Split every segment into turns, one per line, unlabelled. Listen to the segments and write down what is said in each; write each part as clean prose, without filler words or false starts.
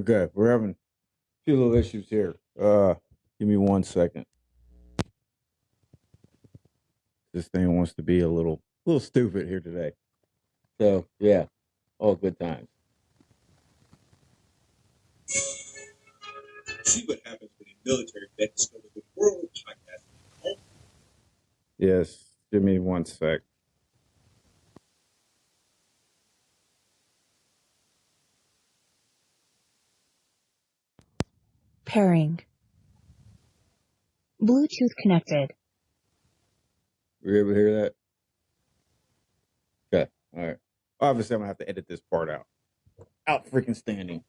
Okay, we're having a few little issues here. Give me 1 second. This thing wants to be a little stupid here today. So yeah, all good times.
See what happens when a military vet discovers the world podcast.
Yes, give me 1 sec.
Pairing. Bluetooth connected.
Were you able to hear that? Okay, all right. Obviously, I'm gonna have to edit this part out. Out freaking standing.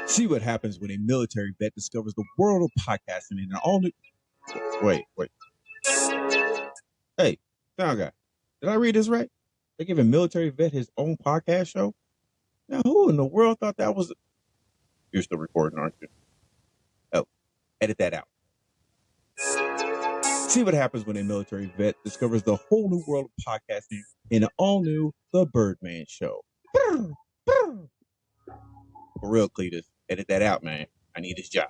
See what happens when a military vet discovers the world of podcasting in an all new. Wait. Hey, sound guy, did I read this right? They give a military vet his own podcast show? Now, who in the world thought that was? You're still recording, aren't you? Oh, edit that out. See what happens when a military vet discovers the whole new world of podcasting in an all new The Birdman Show. For real, Cletus, edit that out, man. I need his job.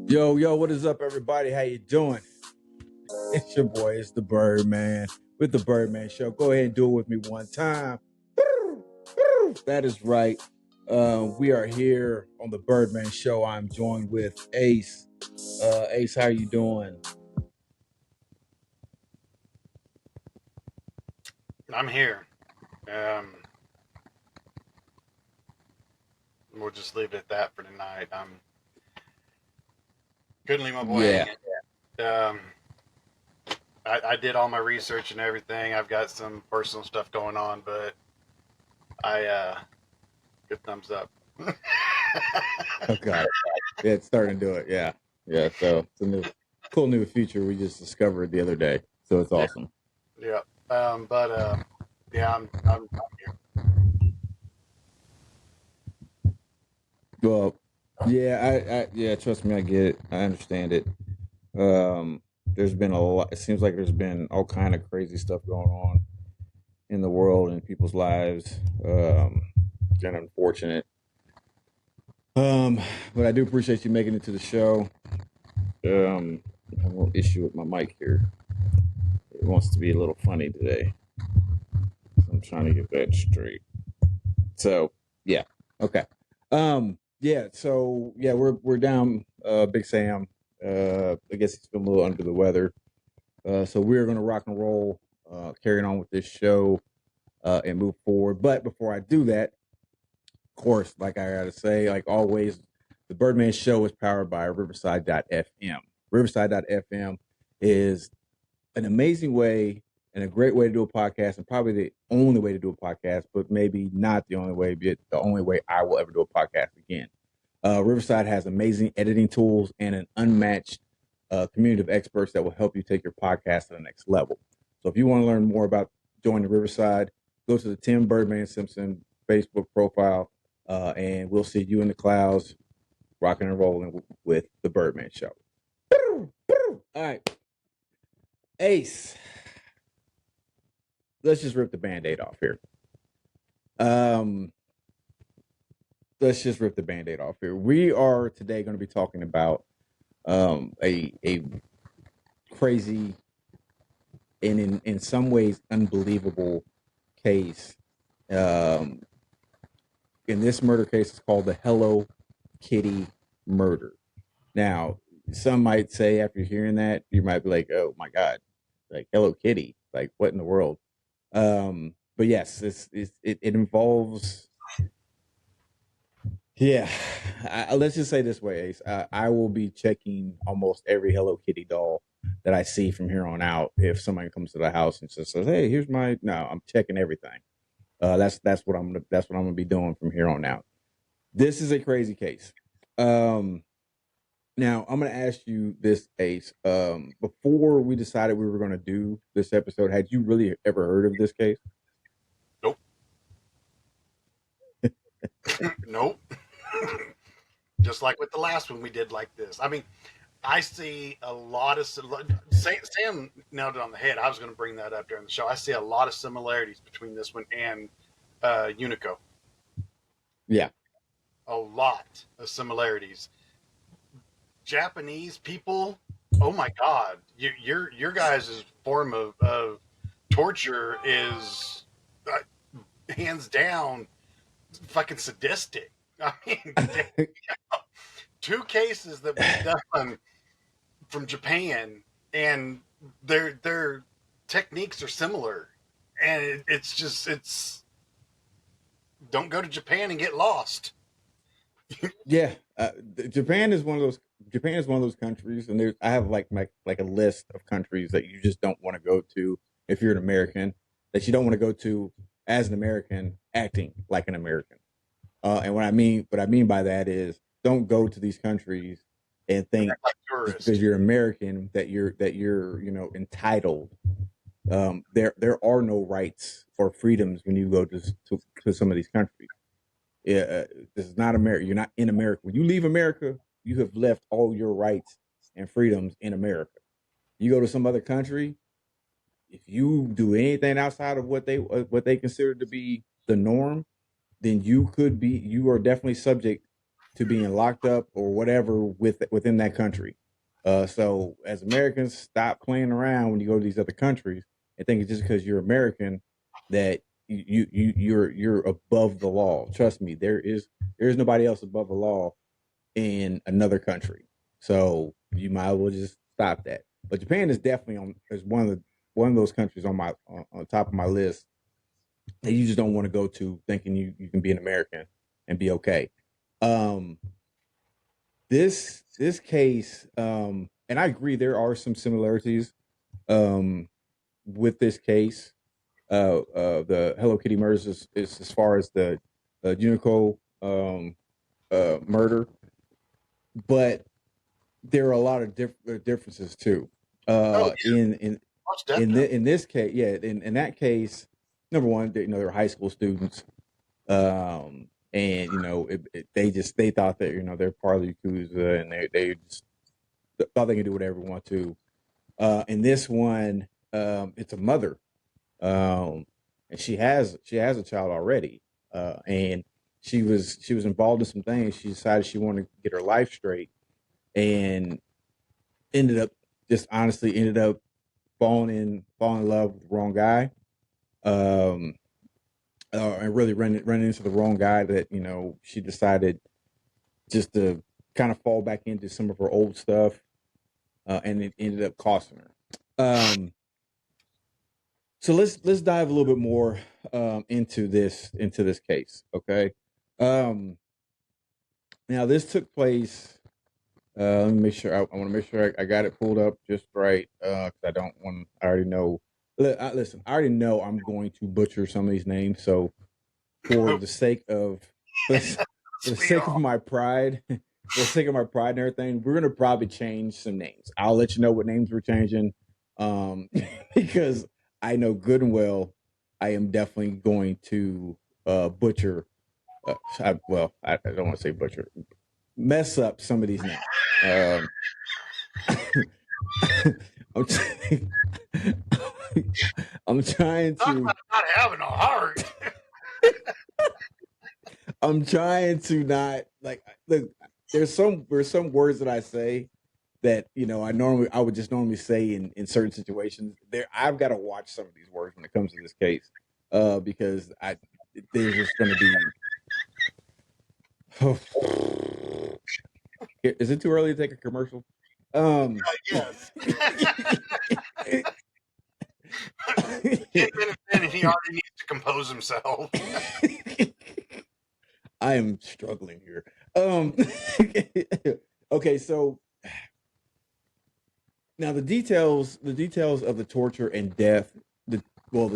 Yo, what is up, everybody? How you doing? It's your boy, it's the Birdman with the Birdman Show. Go ahead and do it with me one time. That is right. We are here on the Birdman Show. I'm joined with Ace. Ace, how you doing?
I'm here. We'll just leave it at that for tonight. Couldn't leave my boy hanging. I did all my research and everything. I've got some personal stuff going on, but good thumbs up.
Okay. Yeah, it's starting to do it. Yeah. So it's a cool new feature we just discovered the other day. So it's awesome.
Yeah. I'm here.
Well, yeah, trust me, I get it. I understand it. There's been a lot. It seems like there's been all kind of crazy stuff going on in the world and people's lives. And unfortunate. But I do appreciate you making it to the show. I have a little issue with my mic here. It wants to be a little funny today. So I'm trying to get that straight. So yeah, okay. We're down. Big Sam. I guess he's feeling a little under the weather. So we're gonna rock and roll, carrying on with this show, and move forward. But before I do that, of course, like I gotta say, like always, the Birdman Show is powered by Riverside.fm. Riverside.fm is an amazing way and a great way to do a podcast, and probably the only way to do a podcast, but maybe not the only way, but the only way I will ever do a podcast again. Riverside has amazing editing tools and an unmatched community of experts that will help you take your podcast to the next level. So if you want to learn more about joining Riverside, go to the Tim Birdman Simpson Facebook profile, and we'll see you in the clouds, rocking and rolling with the Birdman Show. All right. Ace. Let's just rip the Band-Aid off here. We are today going to be talking about a crazy and in some ways unbelievable case. In this murder case, it's called the Hello Kitty murder. Now, some might say after hearing that, you might be like, "Oh my God, like Hello Kitty, like what in the world?" But yes, it involves. Yeah, let's just say this way, Ace. I will be checking almost every Hello Kitty doll that I see from here on out. If somebody comes to the house and just says, "Hey, here's my," no, I'm checking everything. That's what I'm gonna be doing from here on out. This is a crazy case. Now I'm gonna ask you this, Ace. Before we decided we were gonna do this episode, had you really ever heard of this case?
Nope. Nope. just like with the last one we did like this. I mean, I see a lot of Sam nailed it on the head. I was going to bring that up during the show. I see a lot of similarities between this one and Unico.
Yeah.
A lot of similarities. Japanese people, oh my God, your guys' form of torture is hands down fucking sadistic. I mean, two cases that we've done from Japan, and their techniques are similar, and it's don't go to Japan and get lost.
Yeah, Japan is one of those. Japan is one of those countries, and I have like a list of countries that you just don't want to go to if you're an American. That you don't want to go to as an American, acting like an American. And what I mean by that is, don't go to these countries and think
Like
just because you're American that you're entitled. There are no rights or freedoms when you go to some of these countries. This is not America. You're not in America. When you leave America, you have left all your rights and freedoms in America. You go to some other country, if you do anything outside of what they consider to be the norm, then you are definitely subject to being locked up or whatever within that country. So as Americans, stop playing around when you go to these other countries and think it's just because you're American that you're above the law. Trust me, there is nobody else above the law in another country. So you might as well just stop that. But Japan is definitely is one of those countries on top of my list that you just don't want to go to thinking you can be an American and be okay. This case, and I agree there are some similarities with this case. The Hello Kitty murders is as far as the Unico murder, but there are a lot of differences too. In this case, yeah, in that case, number one, they're high school students, and they thought that they're part of the Yakuza, and they just thought they could do whatever they want to. In this one, it's a mother, and she has a child already, and she was involved in some things. She decided she wanted to get her life straight, and ended up falling in love with the wrong guy, and really running into the wrong guy that she decided just to kind of fall back into some of her old stuff, and it ended up costing her. So let's dive a little bit more into this case, okay? Now this took place. Let me make sure. I want to make sure I got it pulled up just right, because I don't want. I already know. Listen, I already know I'm going to butcher some of these names. So, for the sake of my pride, for the sake of my pride and everything, we're gonna probably change some names. I'll let you know what names we're changing, because I know good and well I am definitely going to butcher. I don't want to say butcher. Mess up some of these names. I'm trying
Talk
to.
about not having a heart.
I'm trying to not look. There's some words that I say that I would just normally say in certain situations. I've got to watch some of these words when it comes to this case, because there's just going to be. Is it too early to take a commercial?
Yes. And he already needs to compose himself.
I am struggling here. Okay, so now the details of the torture and death, the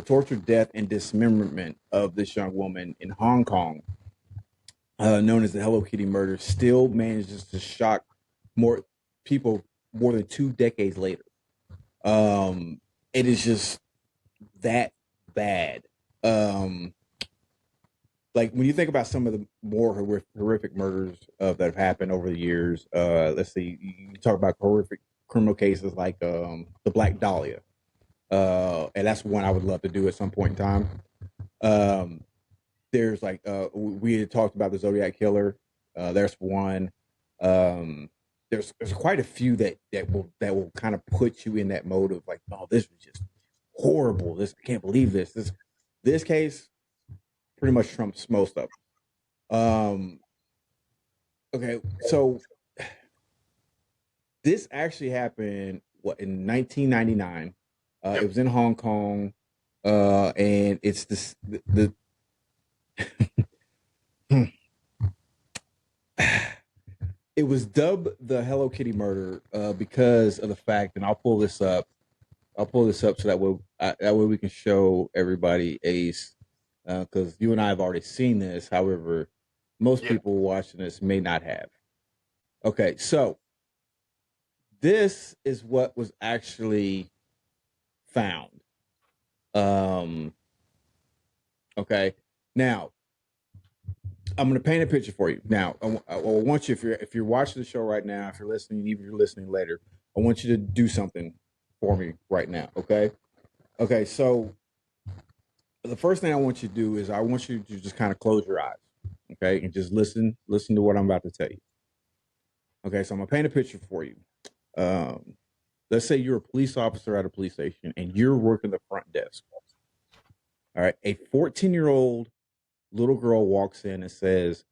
torture, death, and dismemberment of this young woman in Hong Kong, known as the Hello Kitty murder, still manages to shock more people more than 2 decades later. It is just that bad. The like when you think about some of the more horrific murders that have happened over the years, let's see, you talk about horrific criminal cases like the Black Dahlia, and that's one I would love to do at some point in time. There's like we had talked about the Zodiac Killer. There's one. There's quite a few that will kind of put you in that mode of like, oh, this was just horrible. This, I can't believe this case pretty much trumps most of them. Okay, so this actually happened in 1999. It was in Hong Kong, and it's the it was dubbed the Hello Kitty murder because of the fact, and I'll pull this up so that way we can show everybody Ace, because you and I have already seen this. However, most people watching this may not have. Okay, so this is what was actually found. Okay, now I'm going to paint a picture for you. Now, I want you, if you're watching the show right now, if you're listening, even if you're listening later, I want you to do something for me right now. Okay. Okay. So the first thing I want you to do is I want you to just kind of close your eyes. Okay. And just listen to what I'm about to tell you. Okay. So I'm going to paint a picture for you. Let's say you're a police officer at a police station and you're working the front desk. All right. A 14-year-old little girl walks in and says,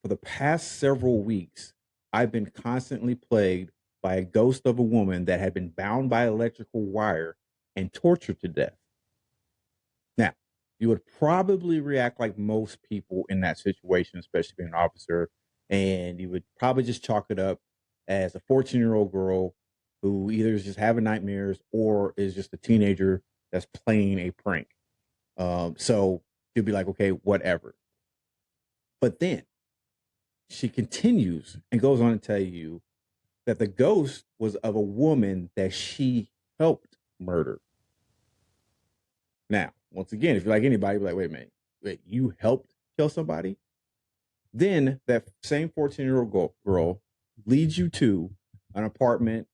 for the past several weeks, I've been constantly plagued by a ghost of a woman that had been bound by electrical wire and tortured to death. Now, you would probably react like most people in that situation, especially being an officer, and you would probably just chalk it up as a 14-year-old girl who either is just having nightmares or is just a teenager that's playing a prank. So you'd be like, okay, whatever. But then she continues and goes on to tell you that the ghost was of a woman that she helped murder. Now, once again, if you're like anybody, be like, wait a minute, you helped kill somebody? Then that same 14-year-old girl leads you to an apartment,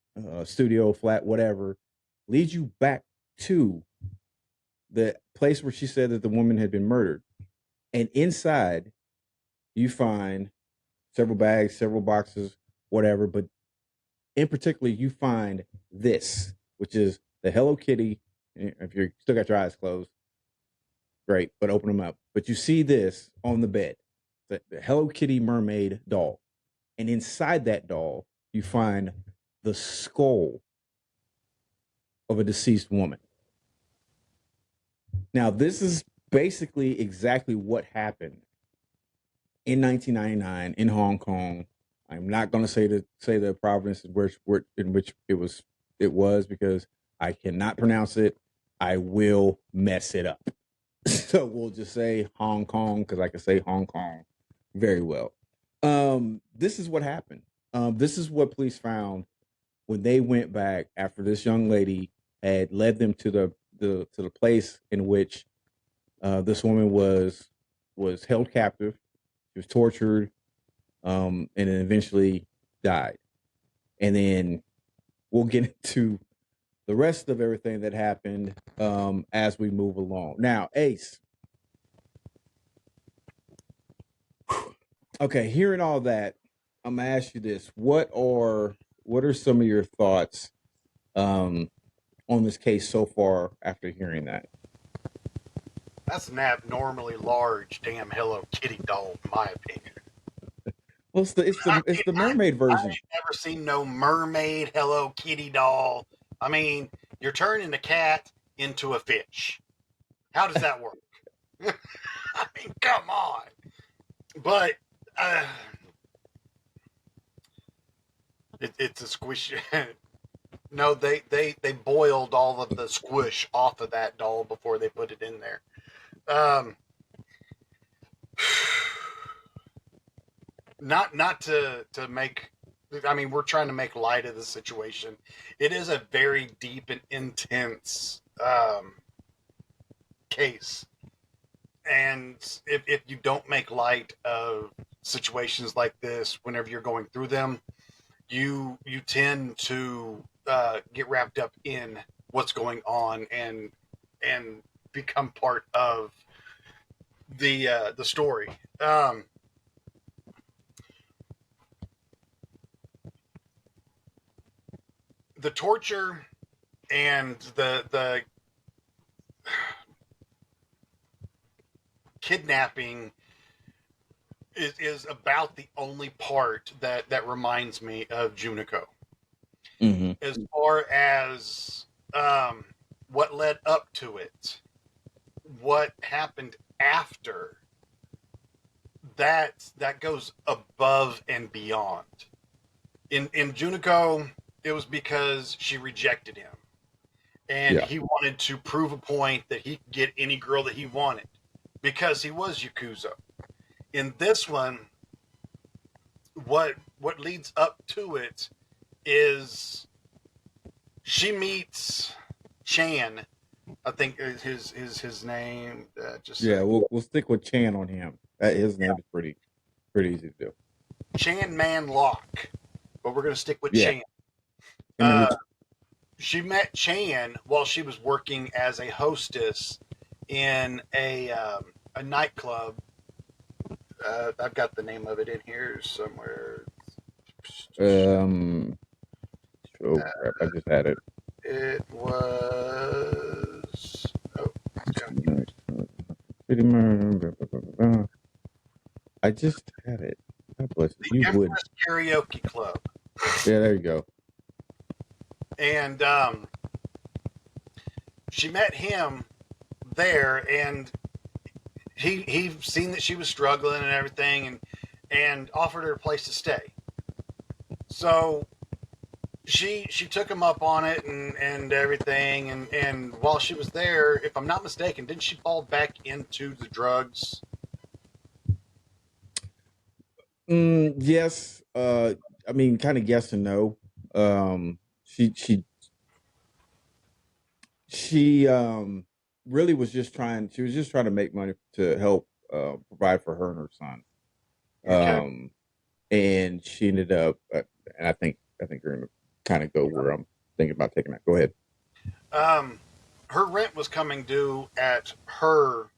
studio, flat, whatever, leads you back to the place where she said that the woman had been murdered. And inside, you find several bags, several boxes, whatever. But in particular, you find this, which is the Hello Kitty. If you're still got your eyes closed, great, but open them up. But you see this on the bed, the Hello Kitty mermaid doll. And inside that doll, you find the skull of a deceased woman. Now, this is basically exactly what happened in 1999 in Hong Kong. I'm not going to say the province in which it was because I cannot pronounce it. I will mess it up. So we'll just say Hong Kong because I can say Hong Kong very well. This is what happened. This is what police found when they went back after this young lady had led them to the place in which this woman was held captive. She was tortured, and then eventually died. And then we'll get into the rest of everything that happened as we move along. Now, Ace. Okay, hearing all that, I'm gonna ask you this: what are some of your thoughts on this case so far after hearing that?
That's an abnormally large damn Hello Kitty doll, in my opinion.
Well, it's the mermaid version.
I've never seen no mermaid Hello Kitty doll. I mean, you're turning a cat into a fish. How does that work? I mean, come on. But it's a squish. No, they boiled all of the squish off of that doll before they put it in there. Not to make. I mean, we're trying to make light of the situation. It is a very deep and intense case, And if you don't make light of situations like this whenever you're going through them, you tend to get wrapped up in what's going on and become part of the story. The torture and the kidnapping is about the only part that reminds me of Junico.
Mm-hmm.
As far as what led up to it, what happened after, that goes above and beyond. In Junico, it was because she rejected him, and
Yeah.
he wanted to prove a point that he could get any girl that he wanted because he was Yakuza. In this one, what leads up to it is she meets Chan. I think is his name.
Yeah, we'll stick with Chan on him. His name is pretty easy to do.
Chan Man-lok, but we're going to stick with
Yeah.
Chan. She met Chan while she was working as a hostess in a nightclub. I've got the name of it in here somewhere.
Oh crap! I just had it.
It was. Oh,
I just had it. God bless
the
you.
Empress
Would.
Karaoke Club.
Yeah, there you go.
And she met him there, and he seen that she was struggling and everything, and offered her a place to stay. So she took him up on it and everything, and while she was there, if I'm not mistaken, didn't she fall back into the drugs?
Yes. I mean, kind of yes and no. She really was just trying. She was just trying to make money to help provide for her and her son.
Okay.
And she ended up, and I think you're gonna kind of go where I'm thinking about taking that. Go ahead.
Her rent was coming due at her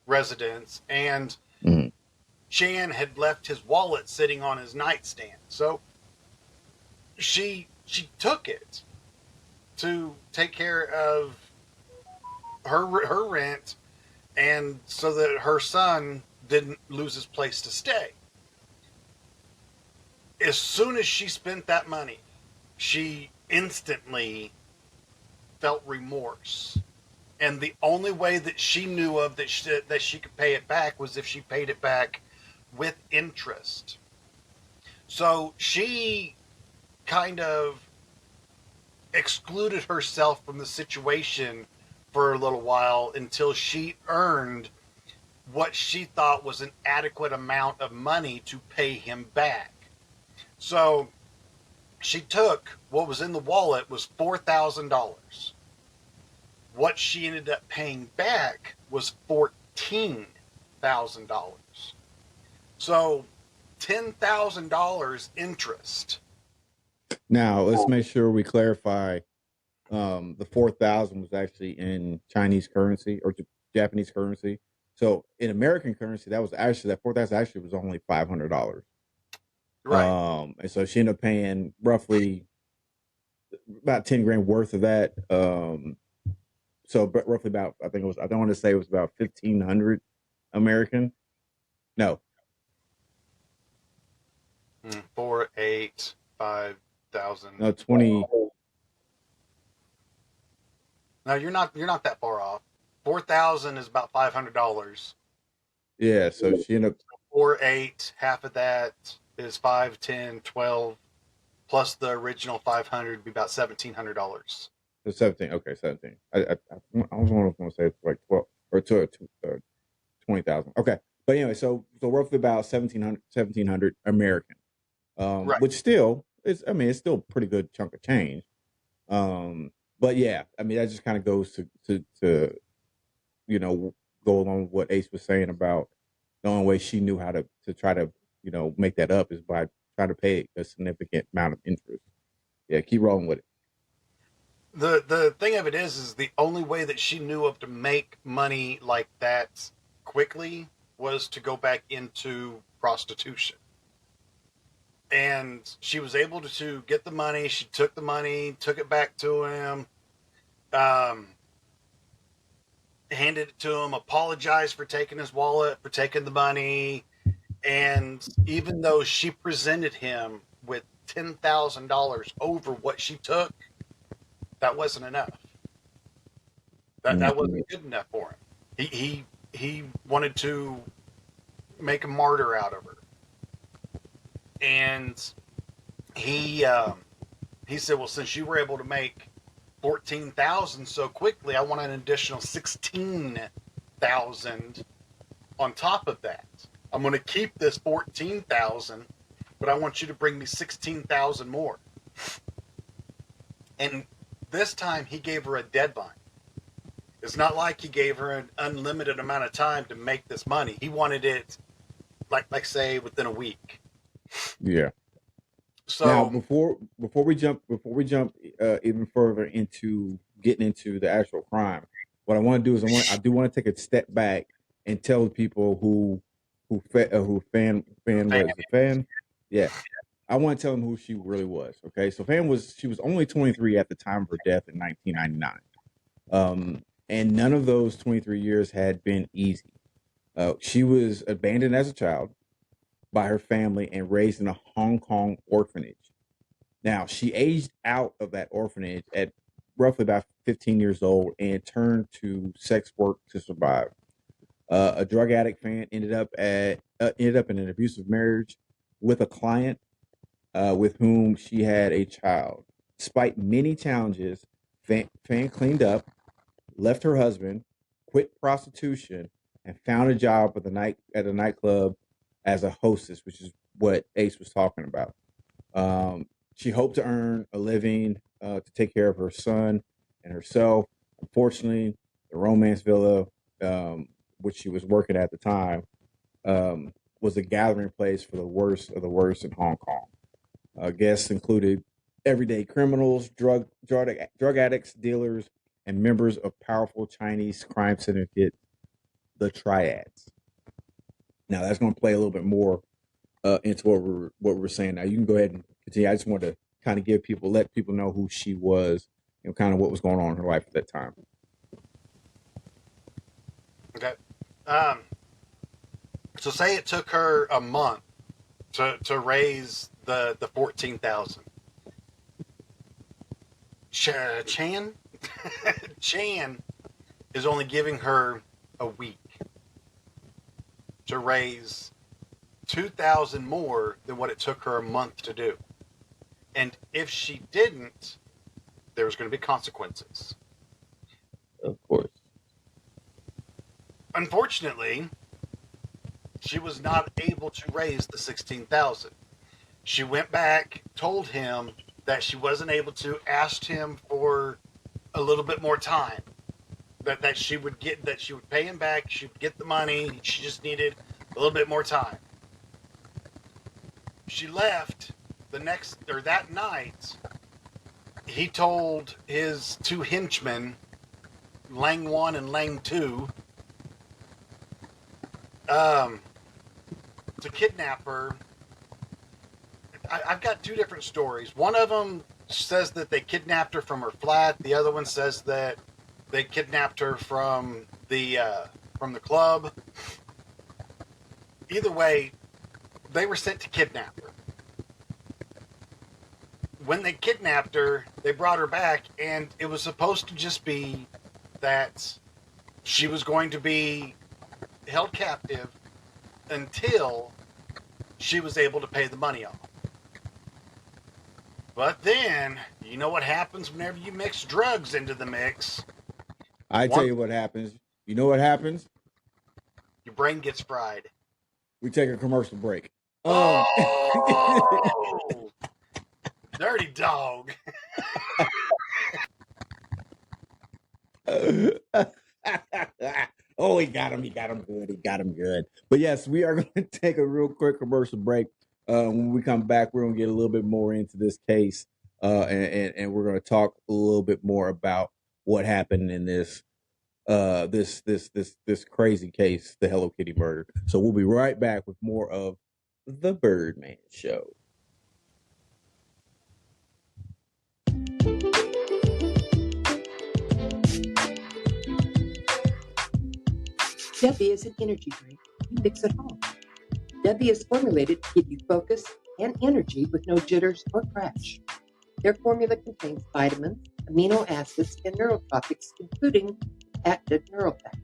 residence, and
Mhm.
Chan had left his wallet sitting on his nightstand. So she took it to take care of her rent, and so that her son didn't lose his place to stay. As soon as she spent that money, she instantly felt remorse. And the only way that she knew of that she could pay it back was if she paid it back with interest. So she kind of excluded herself from the situation for a little while until she earned what she thought was an adequate amount of money to pay him back. So she took what was in the wallet was $4,000. What she ended up paying back was $14,000. So $10,000 interest.
Now let's make sure we clarify. The 4,000 was actually in Chinese currency or Japanese currency. So in American currency, that 4,000 actually was only $500.
Right.
And so she ended up paying roughly about 10 grand worth of that. So but roughly about, I don't want to say it was about 1,500 American. No.
4, 8, 5,000.
No, 20.
No, you're not that far off. 4,000 is about $500.
Yeah. So she ended up,
4, 8, half of that is 5, 10, 12, plus the original 500 would be about $1,700.
17. Okay. 17. I was going to say like 12 or 20,000. Okay. But anyway, so roughly about 1,700 American,
Right.
which still it's still a pretty good chunk of change. But yeah, I mean, that just kind of goes to go along with what Ace was saying about the only way she knew how to try to, make that up is by trying to pay a significant amount of interest. Yeah, keep rolling with it.
The thing of it is the only way that she knew of to make money like that quickly was to go back into prostitution. And she was able to get the money. She took the money, took it back to him, handed it to him, apologized for taking his wallet, for taking the money. And even though she presented him with $10,000 over what she took, that wasn't enough. That wasn't good enough for him. He wanted to make a martyr out of her, and he said, "Well, since you were able to make 14,000 so quickly, I want an additional 16,000 on top of that. I'm going to keep this 14,000, but I want you to bring me 16,000 more." And this time, he gave her a deadline. It's not like he gave her an unlimited amount of time to make this money. He wanted it, like say, within a week.
Yeah.
So
now, before we jump even further into getting into the actual crime, what I want to do is I do want to take a step back and tell people who fan was the fan. Yeah. I want to tell them who she really was. Okay. So she was only 23 at the time of her death in 1999. And none of those 23 years had been easy. She was abandoned as a child by her family and raised in a Hong Kong orphanage. Now, she aged out of that orphanage at roughly about 15 years old and turned to sex work to survive. A drug addict, Fan ended up in an abusive marriage with a client with whom she had a child. Despite many challenges, Fan cleaned up, left her husband, quit prostitution, and found a job at a nightclub as a hostess, which is what Ace was talking about. She hoped to earn a living to take care of her son and herself. Unfortunately, the romance villa, which she was working at the time, was a gathering place for the worst of the worst in Hong Kong. Guests included everyday criminals, drug addicts, dealers, and members of powerful Chinese crime syndicate, the Triads. Now that's going to play a little bit more into what we're saying. Now you can go ahead and continue. I just want to kind of let people know who she was and kind of what was going on in her life at that time.
Okay. So say it took her a month to raise the 14,000. Chan is only giving her a week to raise 2,000 more than what it took her a month to do. And if she didn't, there's going to be consequences.
Of course.
Unfortunately, she was not able to raise the 16,000. She went back, told him that she wasn't able to, asked him for a little bit more time. That she would pay him back, she would get the money, she just needed a little bit more time. She left that night. He told his two henchmen, Lang 1 and Lang 2, to kidnap her. I've got two different stories. One of them says that they kidnapped her from her flat. The other one says that they kidnapped her from the club. Either way, they were sent to kidnap her. When they kidnapped her, they brought her back, and it was supposed to just be that she was going to be held captive until she was able to pay the money off. But then, you know what happens whenever you mix drugs into the mix?
Tell you what happens. You know what happens?
Your brain gets fried.
We take a commercial break.
Oh! Dirty dog.
Oh, he got him. He got him good. He got him good. But yes, we are going to take a real quick commercial break. When we come back, we're going to get a little bit more into this case, and we're going to talk a little bit more about what happened in this crazy case, the Hello Kitty murder. So we'll be right back with more of the Birdman Show.
Debbie is an energy drink you mix at home. Debbie is formulated to give you focus and energy with no jitters or crash. Their formula contains vitamins, amino acids, and neurotropics, including active neuropath.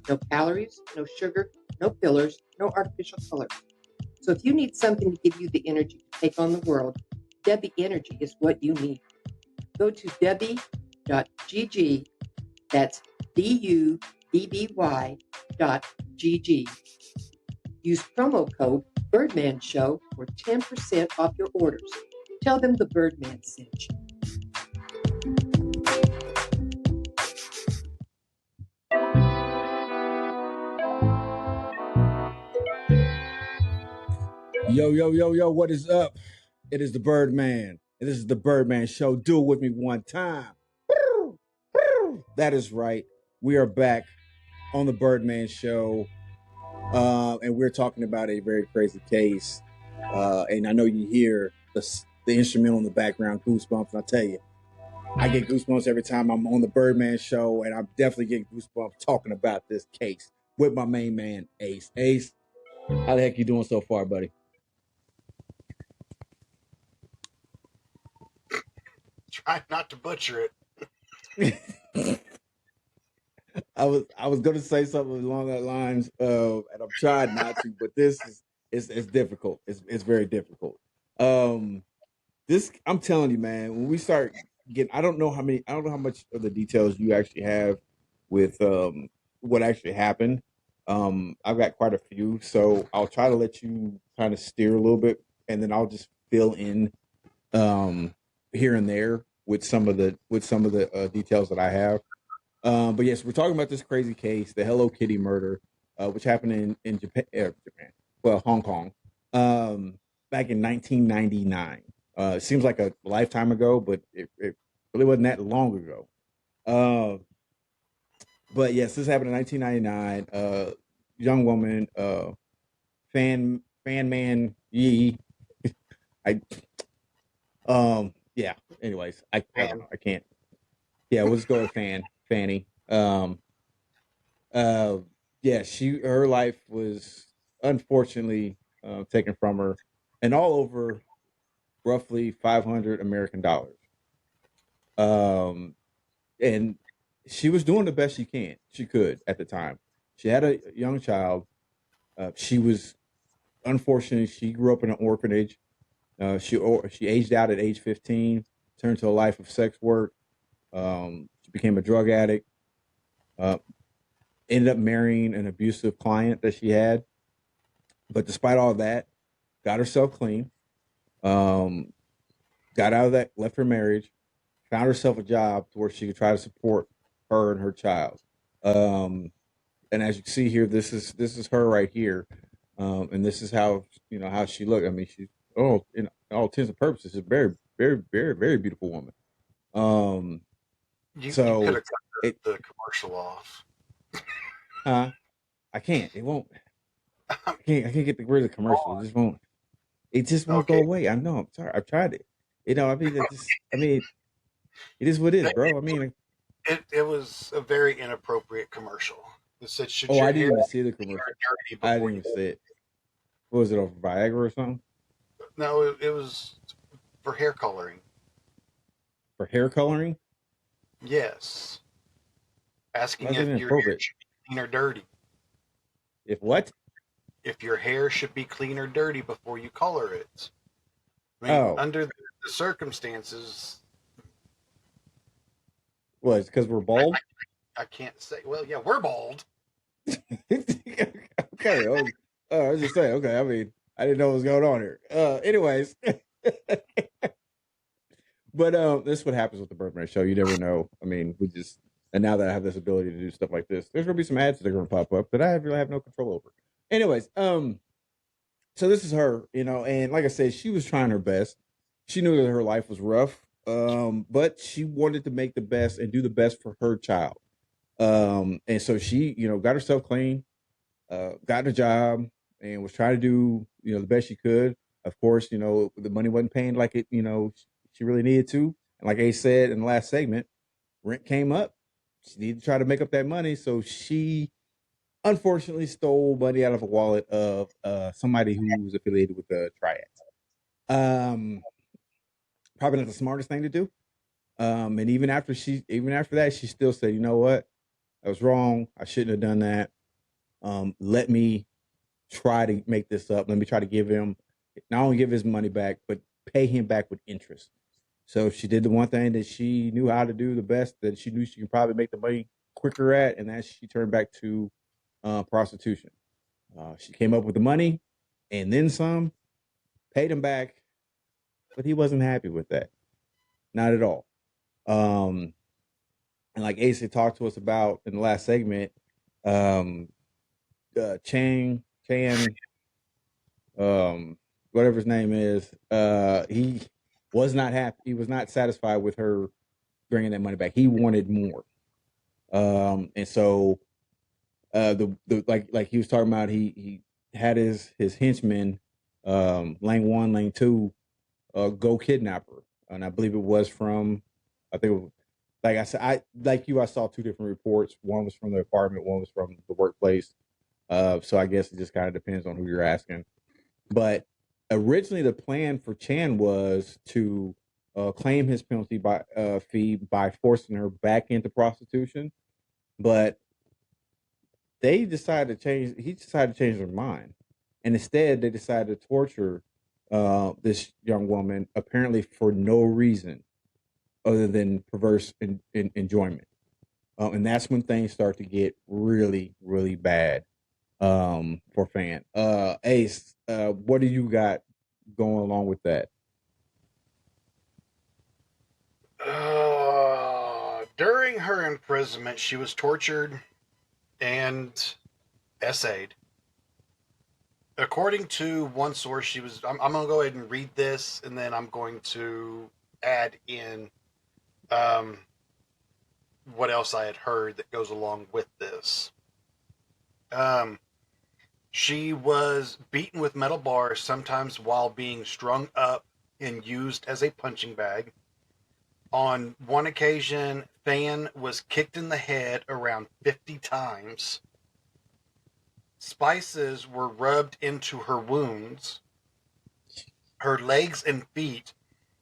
No calories, no sugar, no fillers, no artificial colors. So if you need something to give you the energy to take on the world, Debbie Energy is what you need. Go to debbie.gg, that's DUBBY.GG. Use promo code Birdman Show for 10% off your orders. Tell them the Birdman sent you.
Yo, what is up? It is the Birdman, and this is the Birdman Show. Do it with me one time. That is right. We are back on the Birdman Show, and we're talking about a very crazy case. And I know you hear the instrumental in the background, goosebumps. And I tell you, I get goosebumps every time I'm on the Birdman Show, and I'm definitely getting goosebumps talking about this case with my main man, Ace. Ace, how the heck you doing so far, buddy?
Try not to butcher it.
I was going to say something along that lines, and I'm trying not to, but this is it's difficult. It's very difficult. This I'm telling you, man. When we start getting, I don't know how much of the details you actually have with what actually happened. I've got quite a few, so I'll try to let you kind of steer a little bit, and then I'll just fill in here and there with some of the details that I have. But yes, we're talking about this crazy case, the Hello Kitty murder, which happened in Japan, Hong Kong, back in 1999. It seems like a lifetime ago, but it really wasn't that long ago. But yes, this happened in 1999. Young woman, Fan Man-yee. Yeah. Anyways, I don't know. I can't. Yeah, we'll just go with Fanny. Yeah, her life was unfortunately taken from her, and all over roughly $500 American dollars. And she was doing the best she could at the time. She had a young child. She grew up in an orphanage. She aged out at age 15, turned to a life of sex work. She became a drug addict. Ended up marrying an abusive client that she had. But despite all that, got herself clean. Got out of that, left her marriage, found herself a job to where she could try to support her and her child. And as you can see here, this is her right here. And this is how she looked. I mean, she's in all intents and purposes, a very, very, very, very beautiful woman.
You could have cut the commercial off.
I can't. It won't. I can't get rid of the commercial. It just won't. It just won't go away. I know. I'm sorry. I've tried it. I mean, it is what it is, bro. I mean,
it was a very inappropriate commercial. It said,
I didn't even see the commercial. I didn't even see it. What was it, over Viagra or something?
No, it was for hair coloring.
For hair coloring?
Yes. Asking
That's
if your hair should be clean or dirty.
If what?
If your hair should be clean or dirty before you color it. I mean, under the circumstances.
What? Because we're bald?
I can't say. Well, yeah, we're bald.
Okay. I was just saying. Okay. I mean, I didn't know what was going on here. Anyways. But this is what happens with the Birdman Show. You never know. I mean, we just And now that I have this ability to do stuff like this, there's gonna be some ads that are gonna pop up that I really have no control over. Anyways, so this is her, and like I said, she was trying her best. She knew that her life was rough, but she wanted to make the best and do the best for her child. And so she, got herself clean, got a job, and was trying to do, the best she could. Of course, the money wasn't paying like it, she really needed to. And like Ace said in the last segment, rent came up. She needed to try to make up that money, so she unfortunately stole money out of a wallet of somebody who was affiliated with the triads. Um, Probably not the smartest thing to do. And even after that, she still said, "You know what? I was wrong. I shouldn't have done that. Let me try to make this up. Let me try to give him not only give his money back, but pay him back with interest." So she did the one thing that she knew how to do the best, that she knew she could probably make the money quicker at, and that she turned back to prostitution. She came up with the money and then some, paid him back, but he wasn't happy with that. Not at all. Um, and like Ace had talked to us about in the last segment, um, Chan, whatever his name is, he was not happy. He was not satisfied with her bringing that money back. He wanted more. And so the like he was talking about, he had his henchmen, Lane 1, Lane 2, go kidnap her, and I believe it was from, I think, it was, like I said, I saw two different reports. One was from the apartment, one was from the workplace. So I guess it just kind of depends on who you're asking. But originally, the plan for Chan was to claim his penalty fee by forcing her back into prostitution, but they decided to change. He decided to change their mind, and instead they decided to torture this young woman, apparently for no reason other than perverse enjoyment. And that's when things start to get really, really bad for Fan. Ace, what do you got going along with that?
During her imprisonment, she was tortured and essayed. According to one source, she was. I'm going to go ahead and read this, and then I'm going to add in what else I had heard that goes along with this. She was beaten with metal bars, sometimes while being strung up and used as a punching bag. On one occasion, Fan was kicked in the head around 50 times. Spices were rubbed into her wounds. Her legs and feet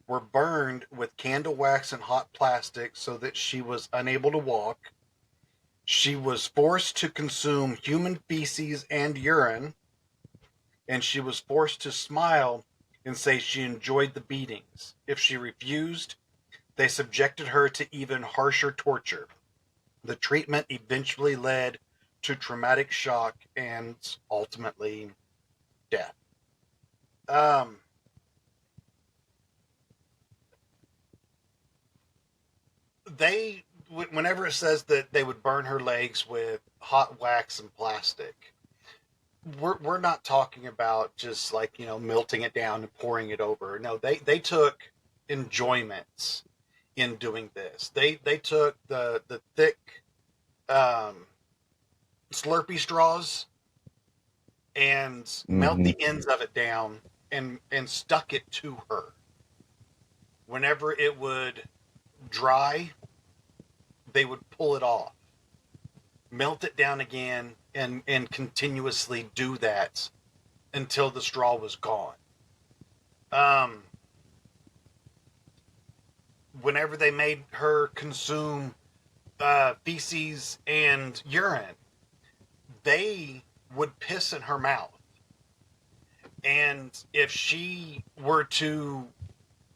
were burned with candle wax and hot plastic so that she was unable to walk. She was forced to consume human feces and urine, and she was forced to smile and say she enjoyed the beatings. If she refused, they subjected her to even harsher torture. The treatment eventually led to traumatic shock and ultimately death. Whenever it says that they would burn her legs with hot wax and plastic, we're not talking about just like, melting it down and pouring it over. No, they took enjoyments in doing this. They took the thick Slurpee straws and melt the ends of it down and stuck it to her. Whenever it would dry, they would pull it off, melt it down again, and continuously do that until the straw was gone. Whenever they made her consume feces and urine, they would piss in her mouth. And if she were to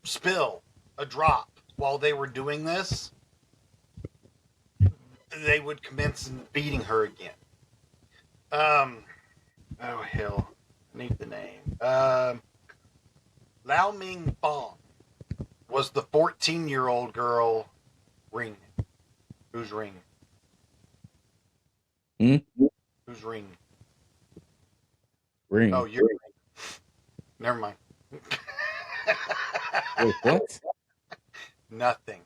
spill a drop while they were doing this, they would commence beating her again. Oh hell, I need the name. Lao Ming Fong was the 14-year-old girl ring. Who's Ring?
Hmm?
Who's Ring?
Ring.
Oh, you're Ring. Never mind.
Wait, what?
Nothing.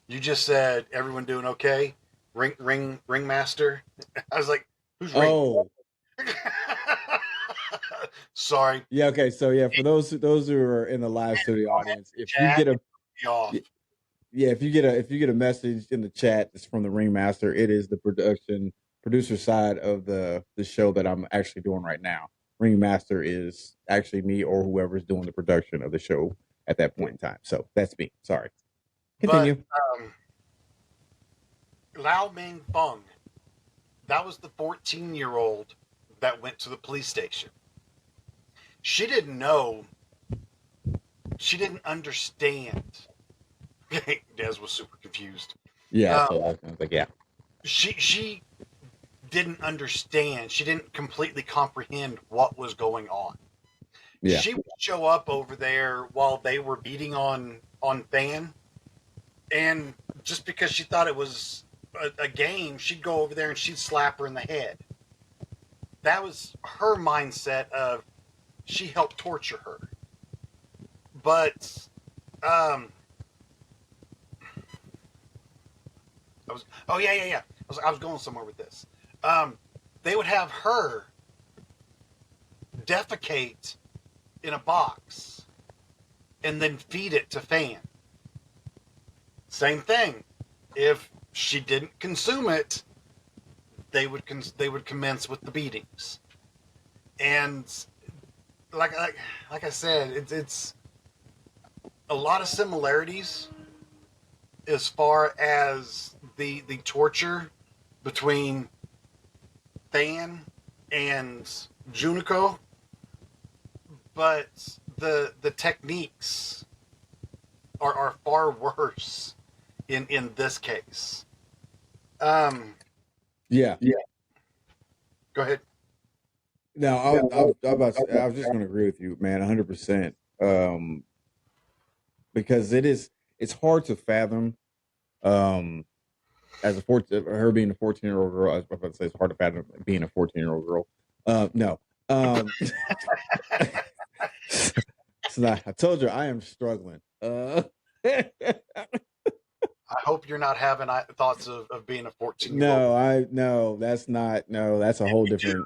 You just said everyone doing okay. Ringmaster. I was like, who's Ring?
Oh,
Sorry.
yeah. Okay, so yeah, for those who are in the live studio audience, if you
Chat
get a
me off.
yeah, if you get a message in the chat that's from the Ringmaster, it is the producer side of the show that I'm actually doing right now. Ringmaster is actually me or whoever's doing the production of the show at that point in time. So that's me. Sorry. Continue.
But Lao Ming Fung, that was the 14-year-old that went to the police station. She didn't know. She didn't understand. Des was super confused.
Yeah. So I was like, yeah.
She didn't understand. She didn't completely comprehend what was going on.
Yeah.
She would show up over there while they were beating on Fan, and just because she thought it was a game, she'd go over there and she'd slap her in the head. That was her mindset of she helped torture her. But I was going somewhere with this. They would have her defecate in a box and then feed it to Fan. Same thing. If she didn't consume it, they would commence with the beatings. And like I said, it's a lot of similarities as far as the torture between Fan and Juniko, but the techniques are far worse in this case.
Yeah.
Go ahead.
No, I was just going to agree with you, man, 100%. Because it's hard to fathom, as her being a 14-year-old girl. I was about to say it's hard to fathom being a 14-year-old girl. No, it's not. I told you I am struggling.
I hope you're not having thoughts of being a 14-year-old.
No, that's a whole different.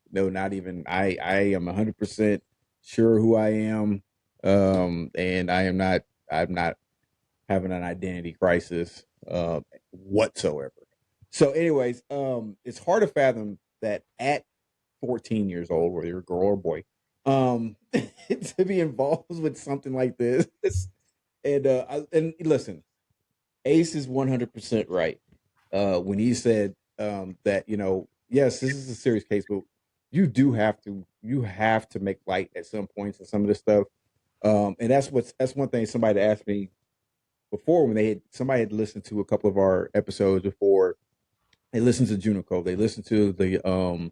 Not even. I am 100% sure who I am, and I'm not having an identity crisis whatsoever. So, anyways, it's hard to fathom that at 14 years old, whether you're a girl or a boy, to be involved with something like this. And listen, Ace is 100% right when he said that yes, this is a serious case, but you have to make light at some points of some of this stuff. And that's one thing somebody asked me before when somebody had listened to a couple of our episodes before. They listened to Junico. They listened to the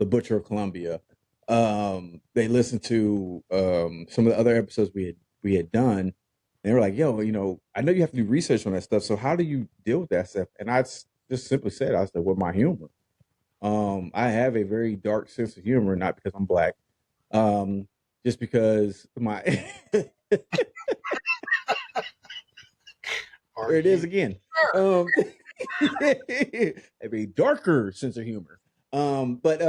Butcher of Columbia. They listened to some of the other episodes we had done. They were like, "Yo, I know you have to do research on that stuff. So how do you deal with that stuff?" And I just simply said, "I said, with my humor. I have a very dark sense of humor, not because I'm black, just because my there it is again. A very darker sense of humor. But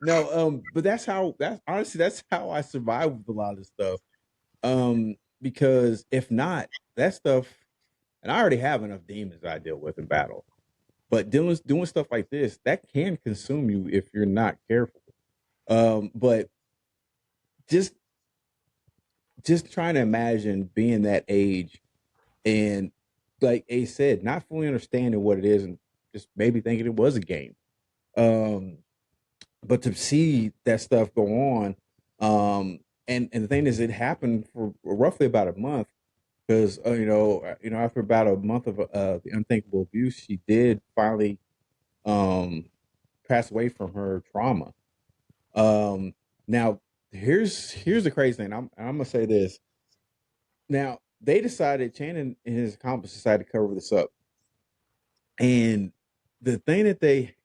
no, but that's how I survive with a lot of this stuff. Because if not, that stuff, and I already have enough demons I deal with in battle, but doing stuff like this, that can consume you if you're not careful. But just trying to imagine being that age and, like Ace said, not fully understanding what it is and just maybe thinking it was a game. But to see that stuff go on, and the thing is, it happened for roughly about a month because after about a month of the unthinkable abuse, she did finally pass away from her trauma. Now here's the crazy thing. I'm gonna say this. Now they decided, Chan and his accomplices decided to cover this up. And the thing that they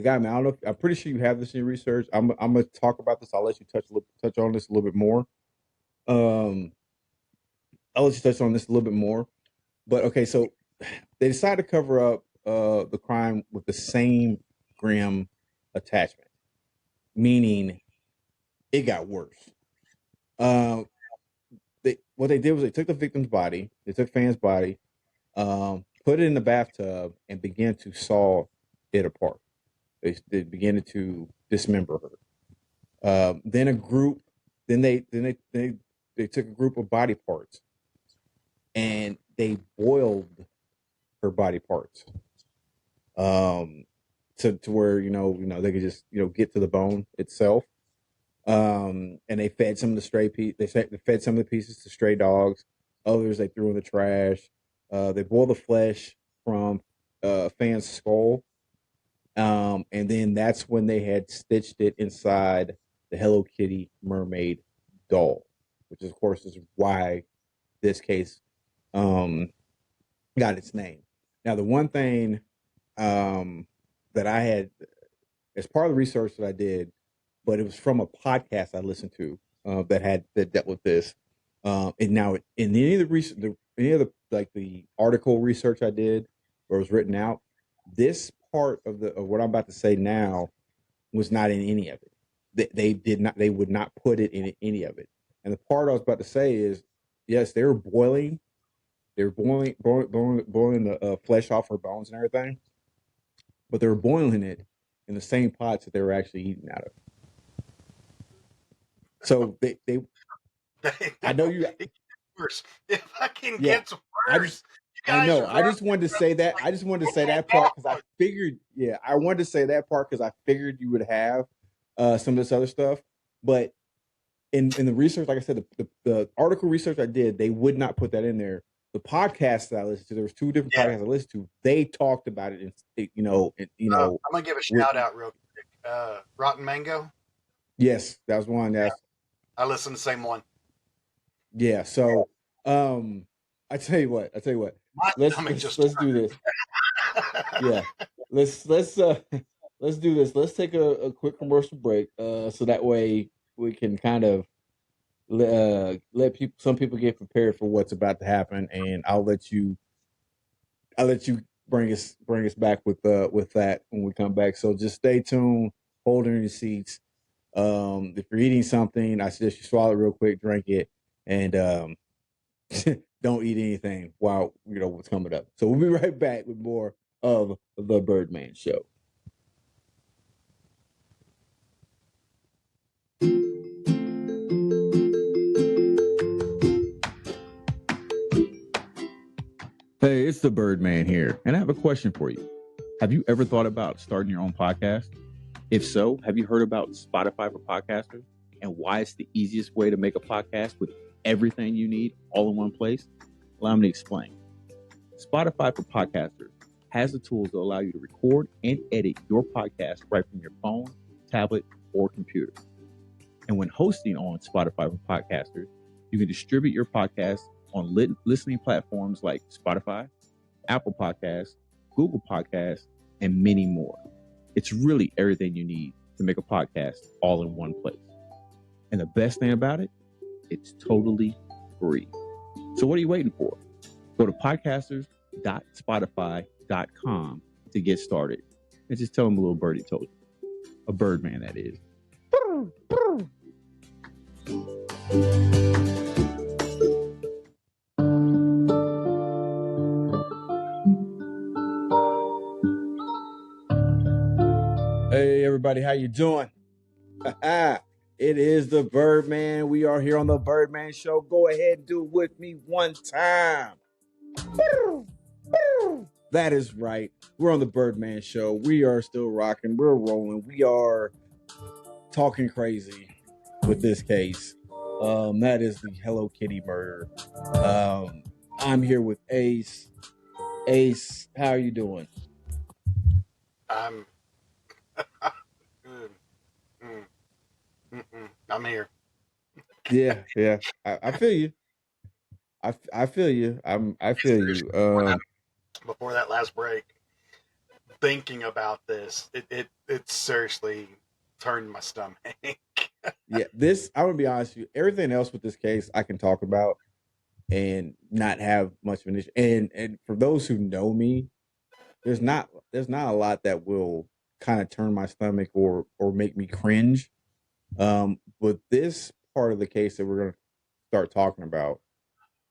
got me, I don't know, I'm pretty sure you have this in your research. I'm gonna talk about this. I'll let you touch on this a little bit more. I'll let you touch on this a little bit more. But okay, so they decided to cover up the crime with the same grim attachment, meaning it got worse. What they did was they took the victim's body, they took Fan's body, put it in the bathtub, and began to saw it apart. They began to dismember her. Then they took a group of body parts and they boiled her body parts, to where they could just get to the bone itself. And they fed some of the they fed some of the pieces to stray dogs. Others they threw in the trash. They boiled the flesh from Fan's skull. And then that's when they had stitched it inside the Hello Kitty mermaid doll, which of course is why this case got its name. Now, the one thing that I had as part of the research that I did, but it was from a podcast I listened to that dealt with this. And now in any of the article research I did or was written out, this part of what I'm about to say now was not in any of it. They would not put it in any of it. And the part I was about to say is, yes, they were boiling the flesh off her bones and everything, but they were boiling it in the same pots that they were actually eating out of. So they I know you.
Worse. If I can
Yeah,
get worse,
I know. I just wanted to say that. I just wanted to say that part because I figured. Yeah, I wanted to say that part because I figured you would have some of this other stuff. But in the research, like I said, the article research I did, they would not put that in there. The podcast that I listened to, there was two different podcasts I listened to. They talked about it, and
I'm gonna give a shout out real quick. Rotten Mango.
Yes, that was one.
I listened to the same one.
Yeah. So, I tell you what. Let's do this. Yeah. Let's do this. Let's take a quick commercial break, so that way we can kind of let some people get prepared for what's about to happen, and I'll let you bring us back with that when we come back. So just stay tuned, hold in your seats. If you're eating something, I suggest you swallow it real quick, drink it, and don't eat anything while what's coming up. So we'll be right back with more of the Birdman Show. Hey, it's the Birdman here, and I have a question for you. Have you ever thought about starting your own podcast? If so, have you heard about Spotify for podcasters and why it's the easiest way to make a podcast with everything you need all in one place? Allow me to explain. Spotify for podcasters has the tools that allow you to record and edit your podcast right from your phone, tablet, or computer. And when hosting on Spotify for podcasters, you can distribute your podcast on listening platforms like Spotify, Apple Podcasts, Google Podcasts, and many more. It's really everything you need to make a podcast all in one place. And the best thing about it, it's totally free. So what are you waiting for? Go to podcasters.spotify.com to get started. And just tell them a little birdie told you. A Birdman, that is. Hey everybody, how you doing? It is the Birdman. We are here on the Birdman Show. Go ahead and do it with me one time. That is right. We're on the Birdman Show. We are still rocking. We're rolling. We are talking crazy with this case. That is the Hello Kitty murder. I'm here with Ace. Ace, how are you doing?
I'm I'm here.
Yeah. I feel you. I feel you. I feel you.
Before that last break, thinking about this, it seriously turned my stomach.
Yeah, this I'm gonna be honest with you. Everything else with this case I can talk about and not have much of an issue. And for those who know me, there's not a lot that will kind of turn my stomach or make me cringe. But this part of the case that we're gonna start talking about,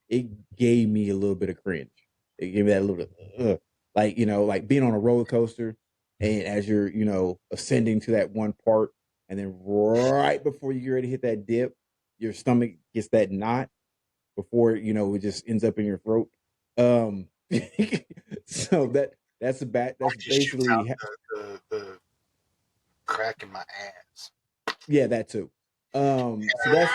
it gave me a little bit of cringe. It gave me that little bit, like like being on a roller coaster, and as you're ascending to that one part, and then right before you get ready to hit that dip, your stomach gets that knot before it just ends up in your throat. Um, so that's
Just shoots out
basically
the crack in my ass.
yeah, that too. So that's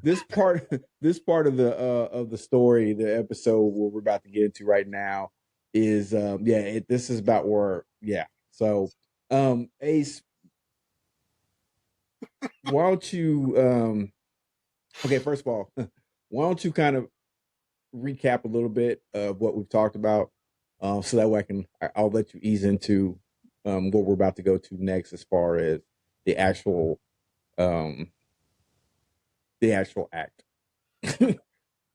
this part of the story, the episode what we're about to get into right now is this is about where so Ace, why don't you okay, first of all, why don't you kind of recap a little bit of what we've talked about, so that way I'll let you ease into what we're about to go to next as far as the actual um act.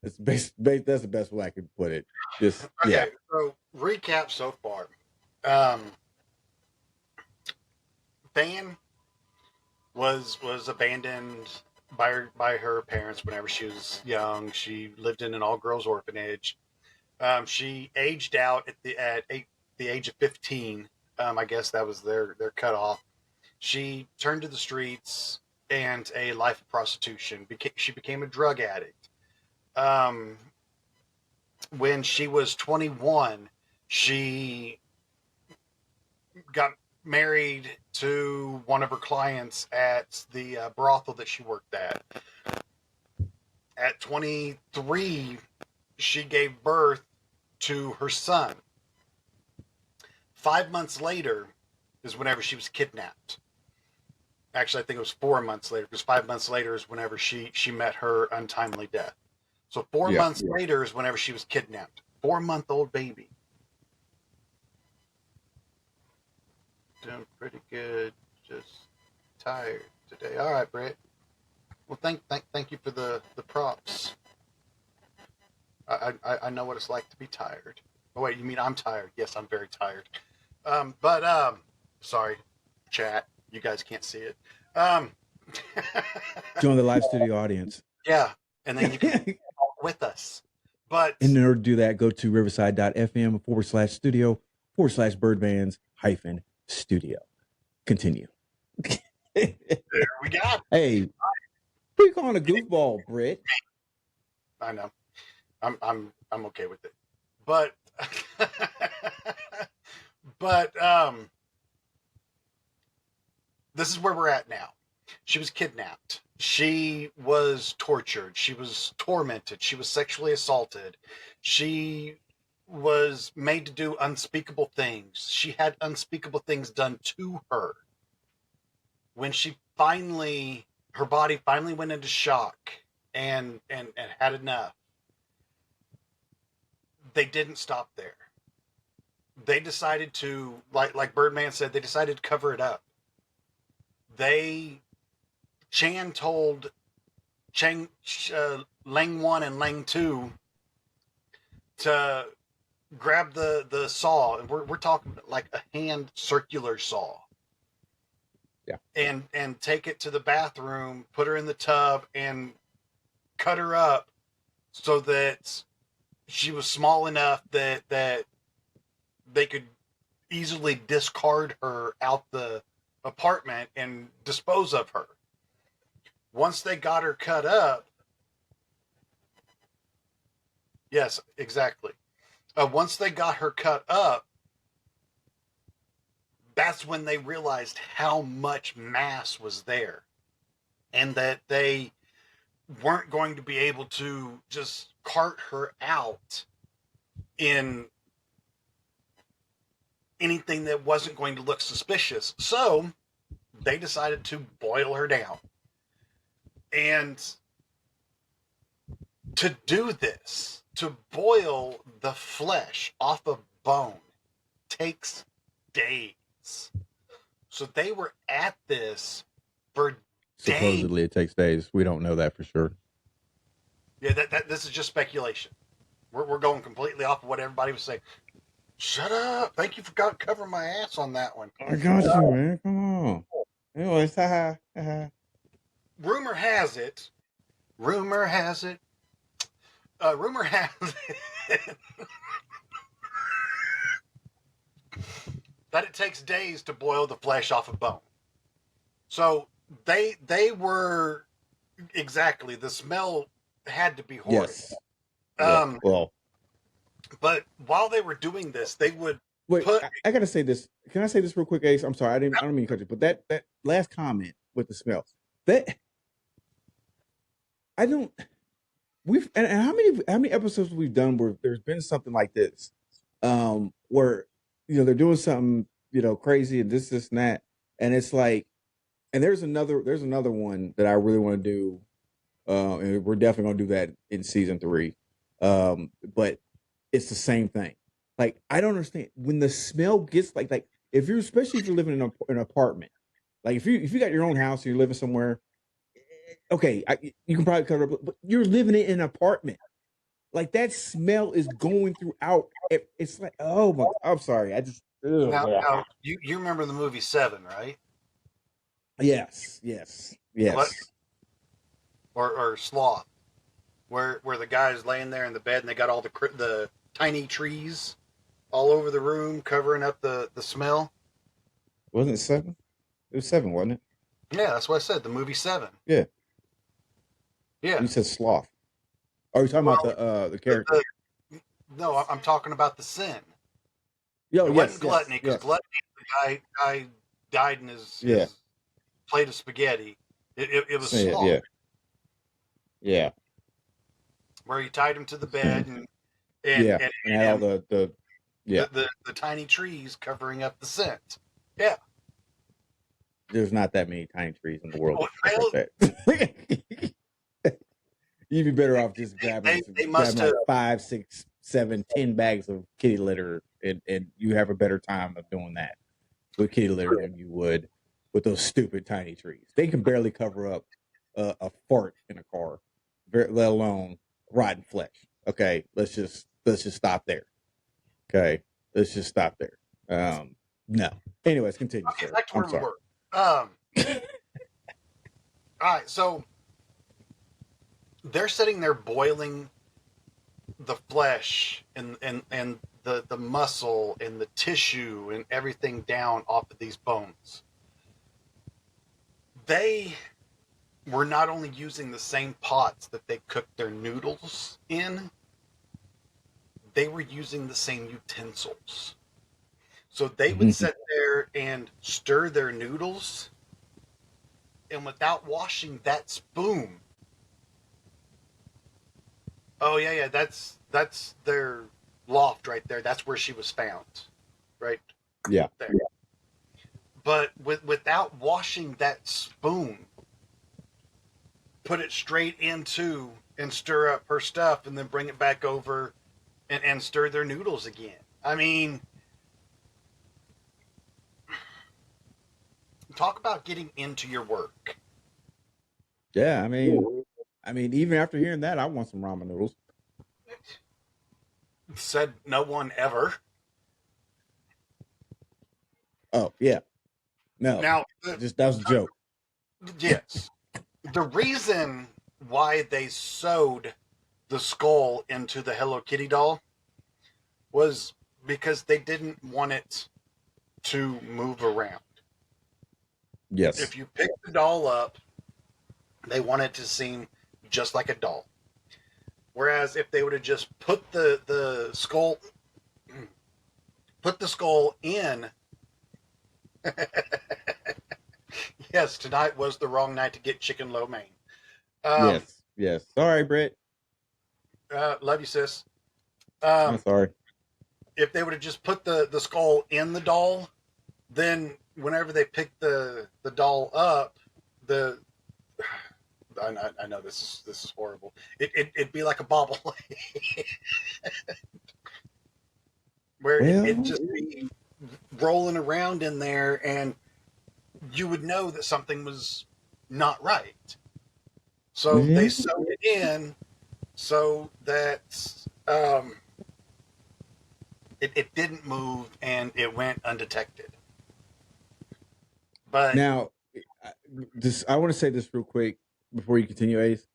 That's the best way I could put it. Just
Okay, so recap so far. Um, Van was abandoned by her parents whenever she was young. She lived in an all girls orphanage. She aged out the age of 15. I guess that was their cutoff. She turned to the streets and a life of prostitution. She became a drug addict. Um, when she was 21, she got married to one of her clients at the brothel that she worked at. At 23, she gave birth to her son. 5 months later is whenever she was kidnapped. Actually, I think it was 4 months later, because 5 months later is whenever she met her untimely death. So four
Yeah,
months later is whenever she was kidnapped. 4-month-old baby. Doing pretty good. Just tired today. All right, Brett. Well, thank you for the props. I know what it's like to be tired. Oh wait, you mean I'm tired? Yes, I'm very tired. Sorry, chat. You guys can't see it.
join the live studio audience.
Yeah, and then you can talk with us. But
In order to do that, go to riverside.fm/studio/Birdman's-studio. Continue.
there we got.
Hey, who you calling a goofball, Britt?
I know. I'm okay with it. But this is where we're at now. She was kidnapped. She was tortured. She was tormented. She was sexually assaulted. She was made to do unspeakable things. She had unspeakable things done to her. When her body finally went into shock and had enough, they didn't stop there. They decided to, like Birdman said, they decided to cover it up. Chan told Lang 1 and Lang 2 to grab the saw, and we're talking like a hand circular saw.
Yeah.
And take it to the bathroom, put her in the tub, and cut her up so that she was small enough that they could easily discard her out the apartment and dispose of her. Once they got her cut up, yes, exactly. Once they got her cut up, that's when they realized how much mass was there, and that they weren't going to be able to just cart her out in anything that wasn't going to look suspicious. So they decided to boil her down. And to do this, to boil the flesh off of bone, takes days. So they were at this for days.
Supposedly it takes days. We don't know that for sure.
Yeah, this is just speculation. We're going completely off of what everybody was saying. Shut up. Thank you for covering my ass on that one.
I got you, man. Come on. Anyways,
Rumor has it that it takes days to boil the flesh off of bone. So they were exactly, the smell had to be horrid.
Yes.
Well, but while they were doing this, they would
I gotta say this. Can I say this real quick, Ace? I'm sorry, I don't mean to cut you, but that last comment with the smell, and how many episodes we've done where there's been something like this, where they're doing something crazy and this and that, and it's like, and there's another one that I really want to do, and we're definitely gonna do that in season 3, but it's the same thing. Like, I don't understand when the smell gets like especially if you're living in an apartment, like if you got your own house and you're living somewhere, okay, you can probably cover it, but you're living in an apartment, like that smell is going throughout. It's like, oh my, I'm sorry, I just
now you remember the movie Seven, right?
Yes.
Or Sloth, where the guy's laying there in the bed and they got all the tiny trees all over the room covering up the smell.
Wasn't it 7? It was 7, wasn't it?
Yeah, that's what I said. The movie 7.
Yeah.
Yeah.
You said Sloth. Are you talking about the character?
No, I'm talking about the sin.
It
wasn't gluttony, because gluttony, the guy died in his plate of spaghetti. It was sloth.
Yeah.
Where he tied him to the bed and
had all the
tiny trees covering up the scent. Yeah.
There's not that many tiny trees in the world. Like that. You'd be better off just grabbing like 5, 6, 7, 10 bags of kitty litter, and you have a better time of doing that with kitty litter than you would with those stupid tiny trees. They can barely cover up a fart in a car, let alone rotten flesh. Okay, let's just stop there. Okay, let's just stop there. No. Anyways, continue.
Okay,
sir.
back to where we were. All right, so they're sitting there boiling the flesh and the muscle and the tissue and everything down off of these bones. They were not only using the same pots that they cooked their noodles in, they were using the same utensils. So they would sit there and stir their noodles, and without washing that spoon. Oh yeah, that's their loft right there. That's where she was found, right?
Yeah.
There. But without washing that spoon, put it straight into and stir up her stuff, and then bring it back over and stir their noodles again. I mean, talk about getting into your work.
Yeah, I mean, even after hearing that, I want some ramen noodles.
Said no one ever.
Oh yeah, no.
Now,
that was a joke.
Yes, the reason why they sewed the skull into the Hello Kitty doll was because they didn't want it to move around.
Yes.
If you pick the doll up, they want it to seem just like a doll. Whereas if they would have just put the skull in. Yes, tonight was the wrong night to get chicken lo mein.
Yes. Sorry, Britt.
Love you, sis.
I'm sorry.
If they would have just put the skull in the doll, then whenever they pick the doll up, I know this is horrible. It'd be like a bobble, where it'd
Well,
just be rolling around in there, and you would know that something was not right. So they
yeah.
sewed it in so that it didn't move and it went undetected. But
Now, I- I want to say this real quick before you continue, Ace.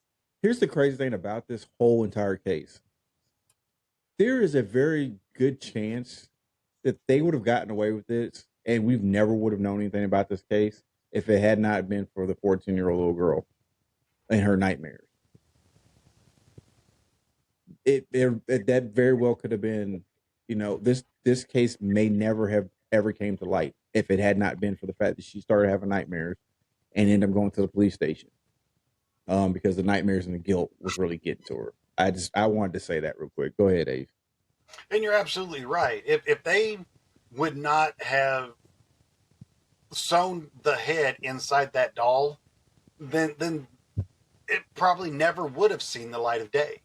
Here's the crazy thing about this whole entire case. There is a very good chance that they would have gotten away with this, and we never would have known anything about this case if it had not been for the 14-year-old little girl and her nightmares. That very well could have been, this case may never have ever came to light if it had not been for the fact that she started having nightmares and ended up going to the police station, because the nightmares and the guilt was really getting to her. I wanted to say that real quick. Go ahead, Ace.
and you're absolutely right. If they would not have sewn the head inside that doll, then it probably never would have seen the light of day.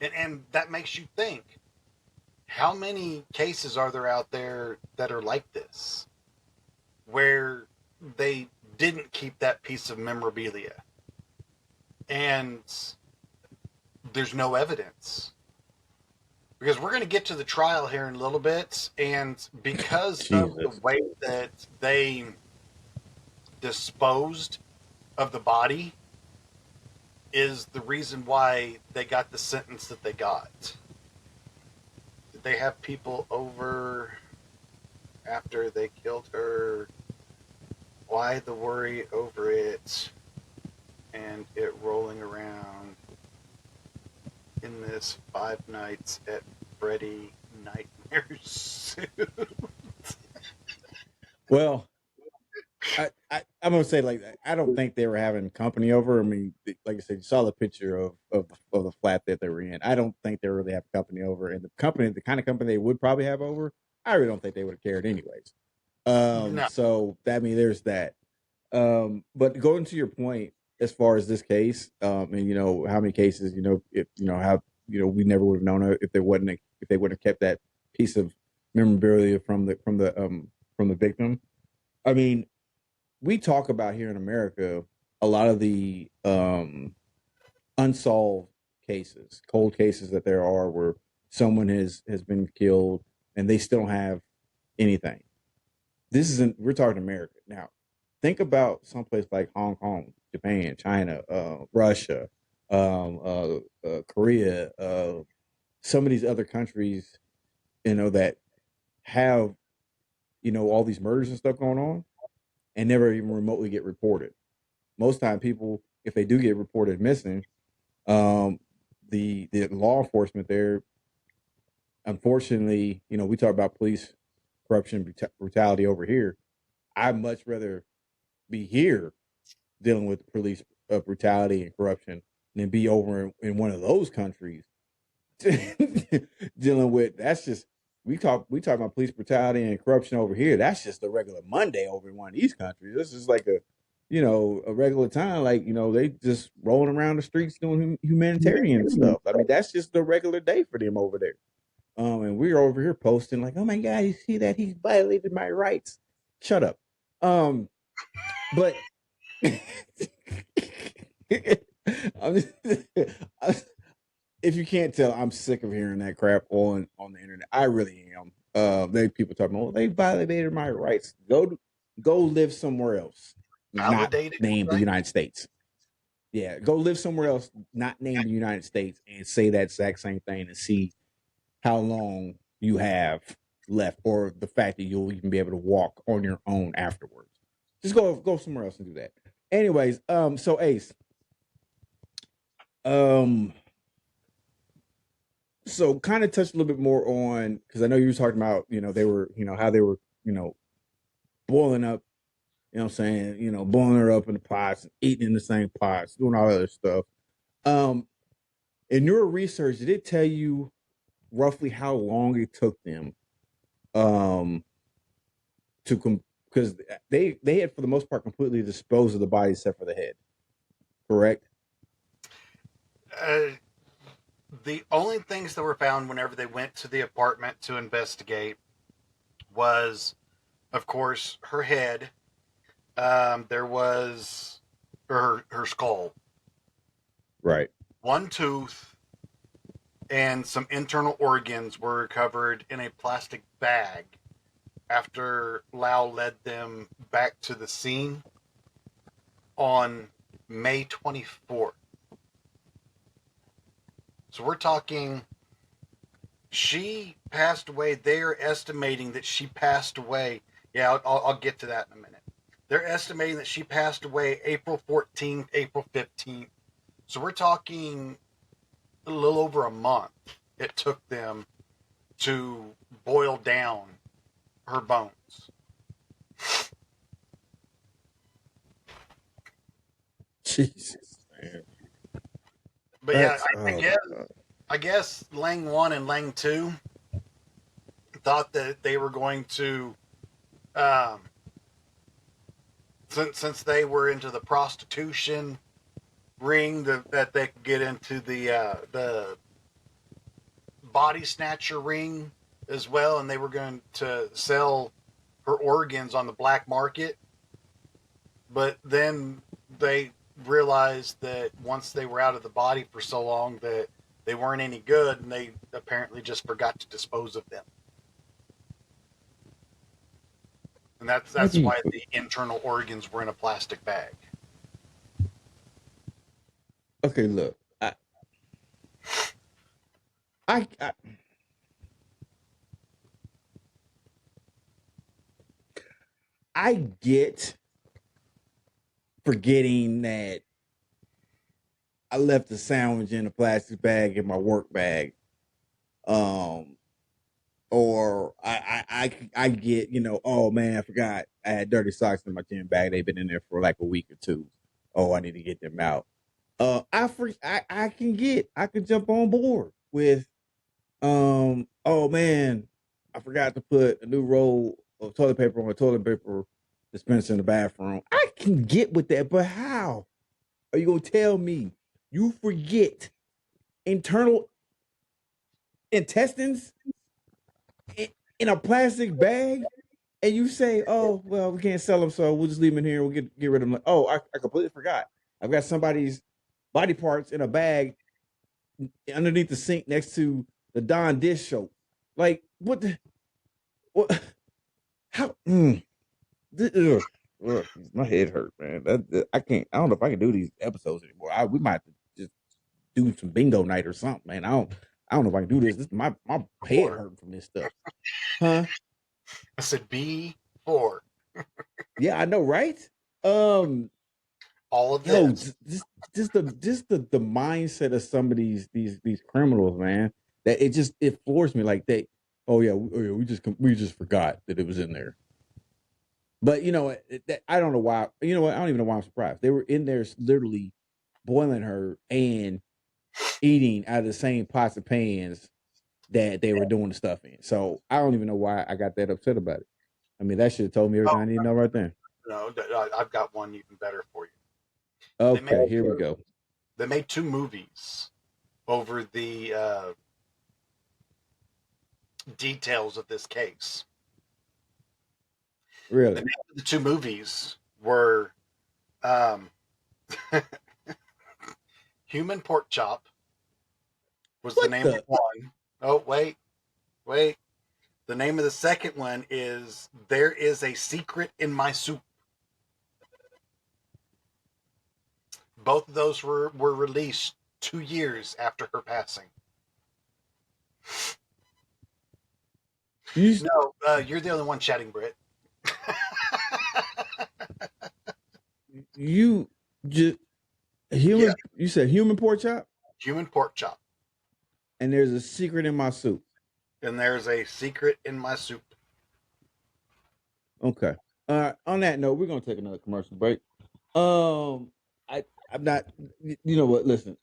And that makes you think, how many cases are there out there that are like this, where they didn't keep that piece of memorabilia and there's no evidence? Because we're going to get to the trial here in a little bit, and because of the
Jesus.
way that they disposed of the body is the reason why they got the sentence that they got. Did they have people over after they killed her? Why the worry over it and it rolling around in this Five Nights at Freddy nightmare suit?
Well, I'm gonna say, like, I don't think they were having company over. I mean, like I said, you saw the picture of the flat that they were in. I don't think they really have company over, and the kind of company they would probably have over, I really don't think they would have cared anyways.
No.
So that, I mean, there's that. But going to your point, as far as this case, and how many cases, if how we never would have known it if they wouldn't have kept that piece of memorabilia from the victim. I mean, we talk about here in America a lot of the unsolved cases, cold cases that there are where someone has been killed and they still don't have anything. This isn't. We're talking America now. Think about someplace like Hong Kong, Japan, China, Russia, Korea, some of these other countries, that have all these murders and stuff going on and never even remotely get reported. Most time, people, if they do get reported missing, um, the law enforcement there, unfortunately, we talk about police corruption, brutality over here. I'd much rather be here dealing with police brutality and corruption than be over in one of those countries dealing with. That's just, we talk about police brutality and corruption over here. That's just a regular Monday over in one of these countries. This is like a regular time. Like, they just rolling around the streets doing humanitarian stuff. I mean, that's just a regular day for them over there. And we're over here posting like, oh my God, you see that he's violated my rights. Shut up. But I'm if you can't tell, I'm sick of hearing that crap on the internet. I really am. They people talking about, well, they violated my rights. Go live somewhere else, not
Validated
named the
right?
United States. Yeah, go live somewhere else, not named the United States, and say that exact same thing and see how long you have left, or the fact that you'll even be able to walk on your own afterwards. Just go somewhere else and do that. Anyways, so Ace, um, so kind of touch a little bit more on, because I know you were talking about, they were, how they were, boiling up, what I'm saying, boiling her up in the pots, and eating in the same pots, doing all that other stuff. In your research, did it tell you roughly how long it took them, because they had, for the most part, completely disposed of the body except for the head, correct?
The only things that were found whenever they went to the apartment to investigate was, of course, her head. There was her skull,
Right.
one tooth, and some internal organs were recovered in a plastic bag after Lau led them back to the scene on May 24th. So we're talking, she passed away. They're estimating that she passed away. Yeah, I'll get to that in a minute. They're estimating that she passed away April 14th, April 15th. So we're talking a little over a month it took them to boil down her bones.
Jesus, man.
But
That's,
yeah, I guess Lang 1 and Lang 2 thought that they were going to, um, since they were into the prostitution ring, that they could get into the body snatcher ring as well, and they were going to sell her organs on the black market. But then they realized that once they were out of the body for so long that they weren't any good, and they apparently just forgot to dispose of them. And that's why the internal organs were in a plastic bag.
Okay, look, I get forgetting that I left the sandwich in a plastic bag in my work bag. Or I get, oh man, I forgot I had dirty socks in my gym bag. They've been in there for like a week or two. Oh, I need to get them out. I can jump on board with, oh man, I forgot to put a new roll of toilet paper on a toilet paper dispenser in the bathroom. I can get with that, but how are you gonna tell me you forget internal intestines in a plastic bag, and you say, "Oh, well, we can't sell them, so we'll just leave them in here. We'll get rid of them." Oh, I completely forgot. I've got somebody's body parts in a bag underneath the sink next to the Don dish soap. Like, what? What? How? My head hurt, man. I can't. I don't know if I can do these episodes anymore. We might have to just do some bingo night or something, man. I don't know if I can do this. My head hurting from this stuff, huh?
I said B4.
Yeah, I know, right?
All of
Yo,
this.
just the mindset of some of these criminals, man. That it floors me. Like oh yeah, we just forgot that it was in there. But I don't know why. You know what? I don't even know why I'm surprised. They were in there literally boiling her and eating out of the same pots and pans that they were doing the stuff in. So I don't even know why I got that upset about it. I mean, that should have told me everything I need to know right there.
No, I've got one even better for you.
Okay, here we go.
They made 2 movies over the details of this case.
Really?
The 2 movies were Human Pork Chop was the name of one. Oh, wait. The name of the second one is There Is a Secret in My Soup. Both of those were released 2 years after her passing. No, you're the only one chatting, Britt.
You just human. Yeah. You said human pork chop.
Human pork chop.
And there's a secret in my soup.
And there's a secret in my soup.
Okay. On that note, we're gonna take another commercial break. I'm not. You know what? Listen.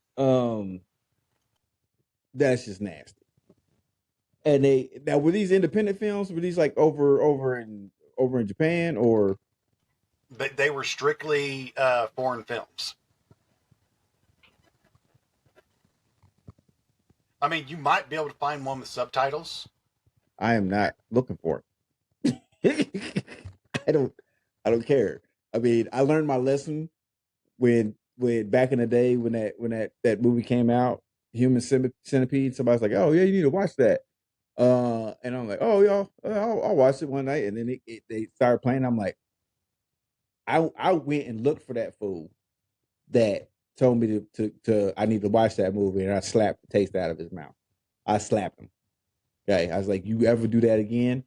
That's just nasty. And now were these independent films? Were these like over in Japan, or
they were strictly foreign films? I mean, you might be able to find one with subtitles.
I am not looking for it. I don't care. I mean, I learned my lesson when back in the day when that movie came out, Human Centipede. Somebody's like, "Oh yeah, you need to watch that." And I'm like, "Oh yeah, I'll watch it one night." And then they started playing. I'm like, I went and looked for that fool that told me to I need to watch that movie, and I slapped the taste out of his mouth. I slapped him. Okay, I was like, "You ever do that again?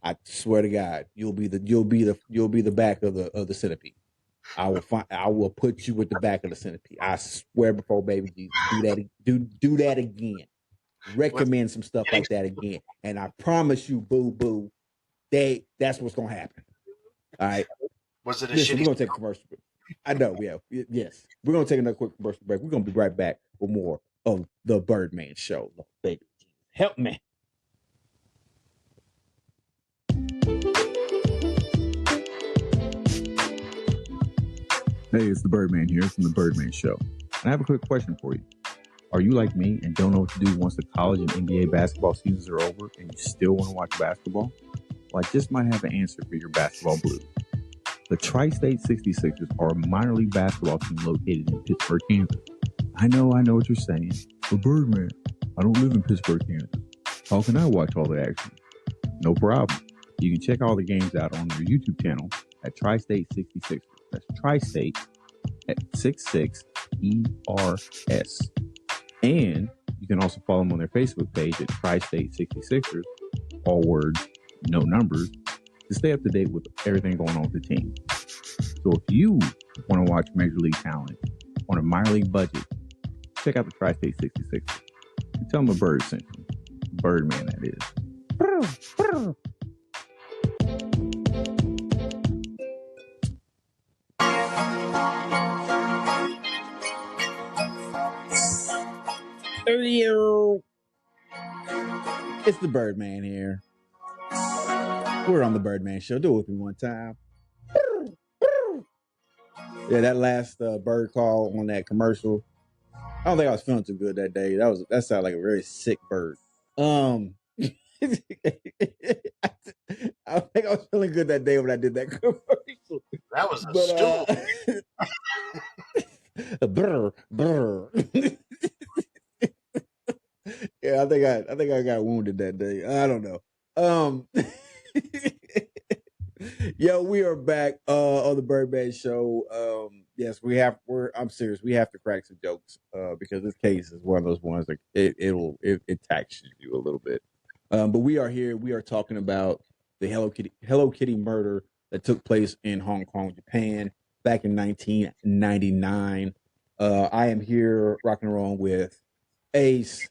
I swear to God, you'll be the back of the centipede. I will put you with the back of the centipede. I swear before baby Jesus, do that again. Recommend some stuff like that again, and I promise you, boo boo, that's what's gonna happen. All right,
Was it a
listen,
shitty?
we're gonna take a commercial break. I know we have. Yes, we're gonna take another quick commercial break. We're gonna be right back with more of the Birdman Show. Baby, help me. Hey, it's the Birdman here from the Birdman Show. And I have a quick question for you. Are you like me and don't know what to do once the college and NBA basketball seasons are over and you still want to watch basketball? Well, I just might have an answer for your basketball blues. The Tri-State 66ers are a minor league basketball team located in Pittsburgh, Kansas. I know what you're saying. But Birdman, I don't live in Pittsburgh, Kansas. How can I watch all the action? No problem. You can check all the games out on their YouTube channel at Tri-State 66ers. That's Tri-State at 66 ERS. And you can also follow them on their Facebook page at Tri-State 66ers, all words, no numbers, to stay up to date with everything going on with the team. So if you want to watch Major League talent on a minor league budget, check out the Tri-State 66ers. And tell them a bird sent you. Birdman, that is. It's the Birdman here. We're on the Birdman Show. Do it with me one time. Yeah, that last bird call on that commercial. I don't think I was feeling too good that day. That sounded like a very sick bird. I think I was feeling good that day when I did that commercial.
That was a stool.
Brr, brr. Yeah, I think I got wounded that day. I don't know. Yo, we are back on the Birdman Show. Yes, I'm serious. We have to crack some jokes because this case is one of those ones that it taxes you a little bit. But we are here. We are talking about the Hello Kitty murder that took place in Hong Kong, Japan, back in 1999. I am here rocking and rolling with Ace.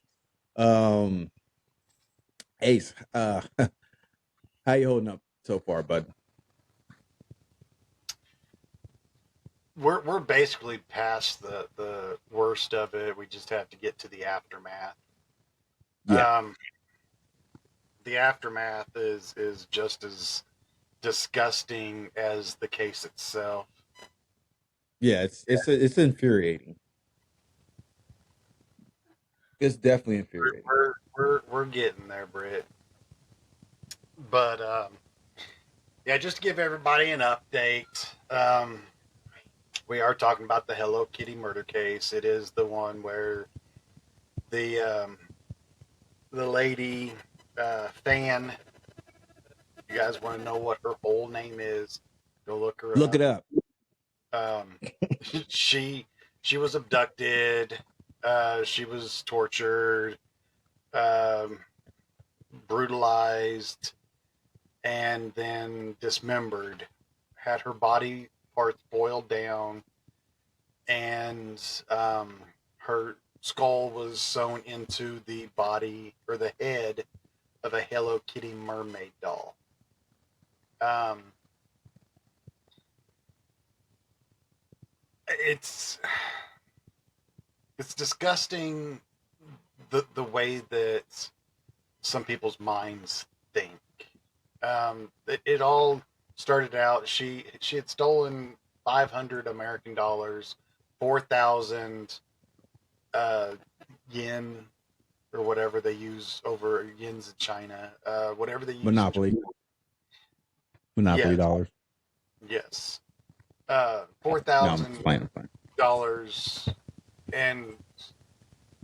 Ace, how you holding up so far, bud?
We're basically past the worst of it. We just have to get to the aftermath.
Yeah.
The aftermath is just as disgusting as the case itself.
Yeah, it's infuriating. It's definitely infuriating.
We're getting there, Britt. But yeah, just to give everybody an update, we are talking about the Hello Kitty murder case. It is the one where the lady Fan. You guys want to know what her whole name is? Go look her up.
Look it up.
She was abducted. She was tortured, brutalized, and then dismembered. Had her body parts boiled down, and her skull was sewn into the body or the head of a Hello Kitty mermaid doll. It's disgusting the way that some people's minds think. It all started out. She had stolen 500 American dollars, 4,000 yen, or whatever they use over yens in China, whatever they use.
Monopoly
Yes,
dollars.
yes.
No, I'm playing.
$4,000, and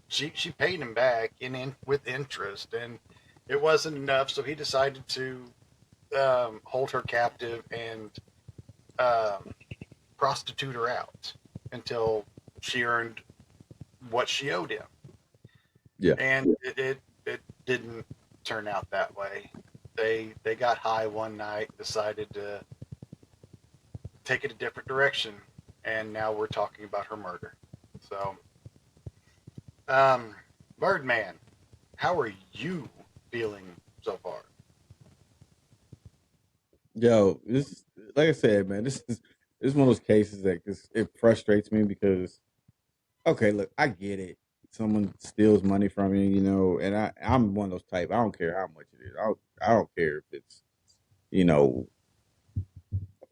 she paid him back with interest, and it wasn't enough, so he decided to hold her captive and um, prostitute her out until she earned what she owed him.
Yeah.
And it didn't turn out that way. They got high one night, decided to take it a different direction, and now we're talking about her murder. So, Birdman, how are you feeling so far?
Yo, this, like I said, man, this is one of those cases that it frustrates me because, okay, look, I get it. Someone steals money from you, you know, and I'm one of those type. I don't care how much it is. I don't care if it's, you know,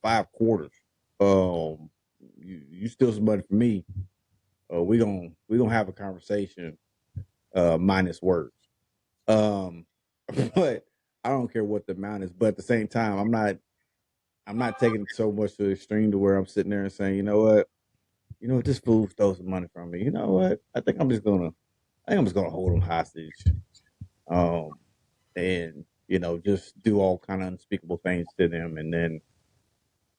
5 quarters. You steal some money from me. We gonna have a conversation, minus words. Um, but I don't care what the amount is. But at the same time, I'm not taking it so much to the extreme to where I'm sitting there and saying, you know what, this fool stole some money from me. You know what? I think I'm just gonna hold him hostage. Um, and just do all kind of unspeakable things to them, and then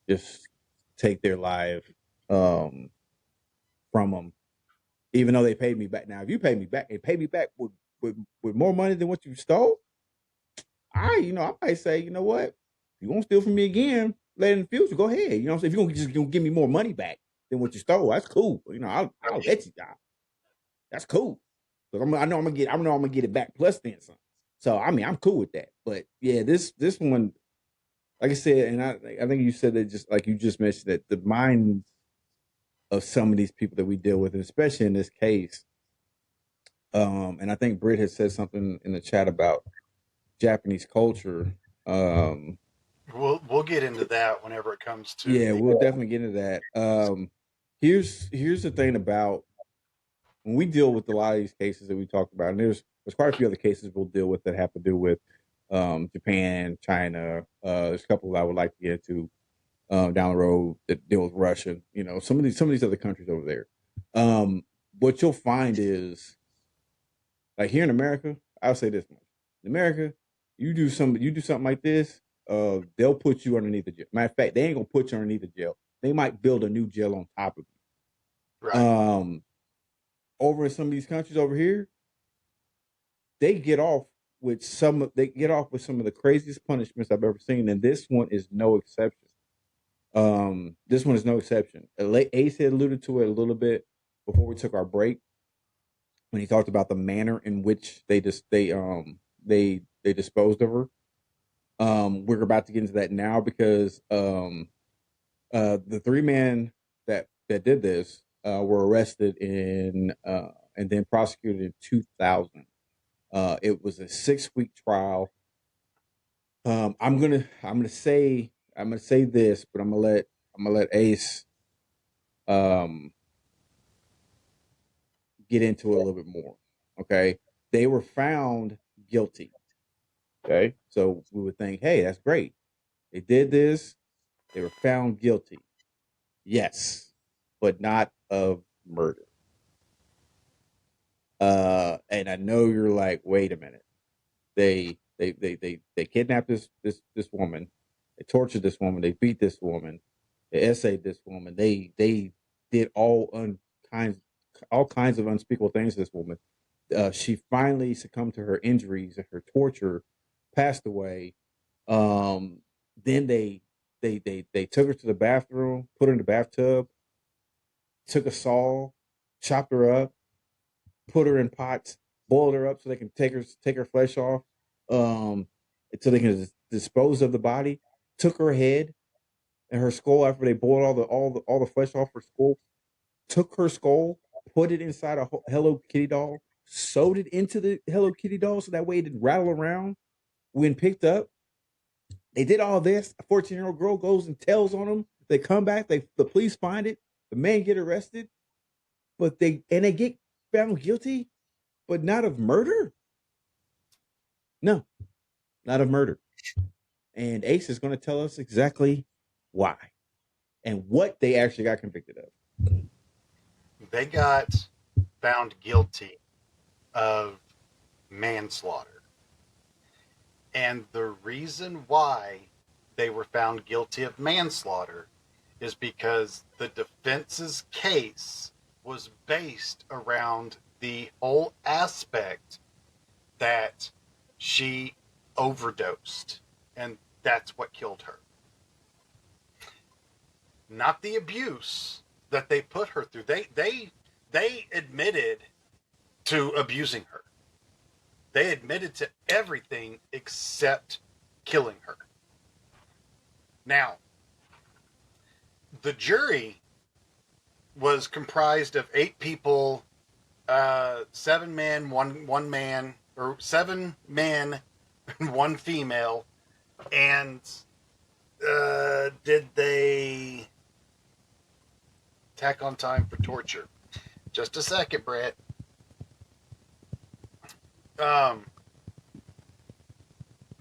just take their life um from them, even though they paid me back. Now, if you pay me back and pay me back with more money than what you stole, I might say, you know what, you won't steal from me again later in the future. Go ahead. You know what I'm saying? If you're gonna give me more money back than what you stole, that's cool. I'll let you die. That's cool. Because I know I'm gonna get it back plus then some. So I mean, I'm cool with that. But yeah, this one, like I said, and I think you said that, just like you just mentioned, that the minds of some of these people that we deal with, and especially in this case, and I think Britt has said something in the chat about Japanese culture.
We'll get into that whenever it comes to.
Yeah, we'll definitely get into that. Here's the thing about when we deal with a lot of these cases that we talked about, and there's quite a few other cases we'll deal with that have to do with Japan, China. There's a couple I would like to get into down the road that deal with Russia. Some of these other countries over there. What you'll find is, like here in America, I'll say this much: in America, you do something like this, they'll put you underneath the jail. Matter of fact, they ain't gonna put you underneath the jail. They might build a new jail on top of you.
Right.
Over in some of these countries over here, they get off with some of the craziest punishments I've ever seen, and this one is no exception. This one is no exception. Ace had alluded to it a little bit before we took our break when he talked about the manner in which they disposed of her. We're about to get into that now because the 3 men that did this were arrested and then prosecuted in 2000. It was a 6-week trial. I'm gonna say this, but I'm gonna let Ace get into it a little bit more. Okay, they were found guilty. Okay, so we would think, hey, that's great. They did this. They were found guilty. Yes, but not of murder. And I know you're like, wait a minute. They kidnapped this woman. They tortured this woman. They beat this woman. They essayed this woman. They did all kinds of unspeakable things to this woman. She finally succumbed to her injuries and her torture, passed away. Then they took her to the bathroom, put her in the bathtub, took a saw, chopped her up, put her in pots, boiled her up so they can take her flesh off, so they can dispose of the body. Took her head and her skull after they boiled all the flesh off her skull. Took her skull, put it inside a Hello Kitty doll, sewed it into the Hello Kitty doll so that way it didn't rattle around when picked up. They did all this. A 14-year-old girl goes and tells on them. They come back. The police find it. The man get arrested, but they get found guilty. but not of murder. No, not of murder. And Ace is going to tell us exactly why and what they actually got convicted of.
They got found guilty of manslaughter. And the reason why they were found guilty of manslaughter is because the defense's case was based around the whole aspect that she overdosed, and that's what killed her. Not the abuse that they put her through. They admitted to abusing her. They admitted to everything except killing her. Now, the jury was comprised of 8 people, 7 men, one man, or 7 men and 1 female. And did they tack on time for torture? Just a second, Brett.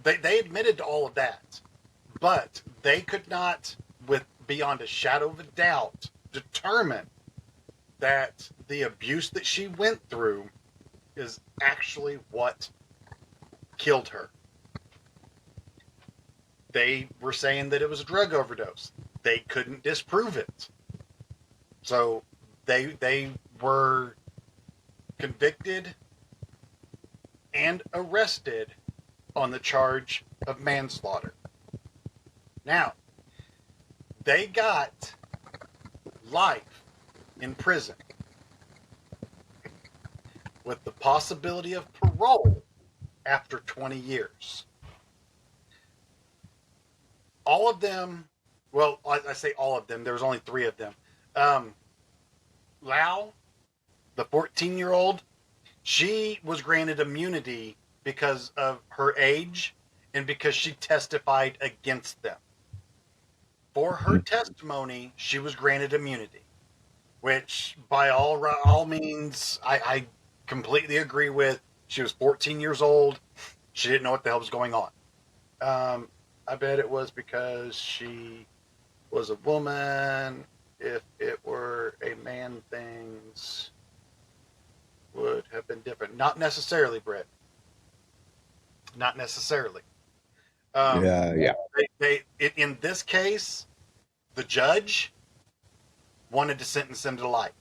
They admitted to all of that, but they could not, with beyond a shadow of a doubt, determine that the abuse that she went through is actually what killed her. They were saying that it was a drug overdose. They couldn't disprove it. So they were convicted and arrested on the charge of manslaughter. Now, they got life in prison with the possibility of parole after 20 years. All of them, well, I say all of them, there was only 3 of them. Lau, the 14-year-old, she was granted immunity because of her age and because she testified against them. For her testimony, she was granted immunity, which by all means, I completely agree with. She was 14 years old. She didn't know what the hell was going on. I bet it was because she was a woman. If it were a man, things would have been different. Not necessarily, Brett. Not necessarily.
Yeah.
In this case, the judge wanted to sentence them to life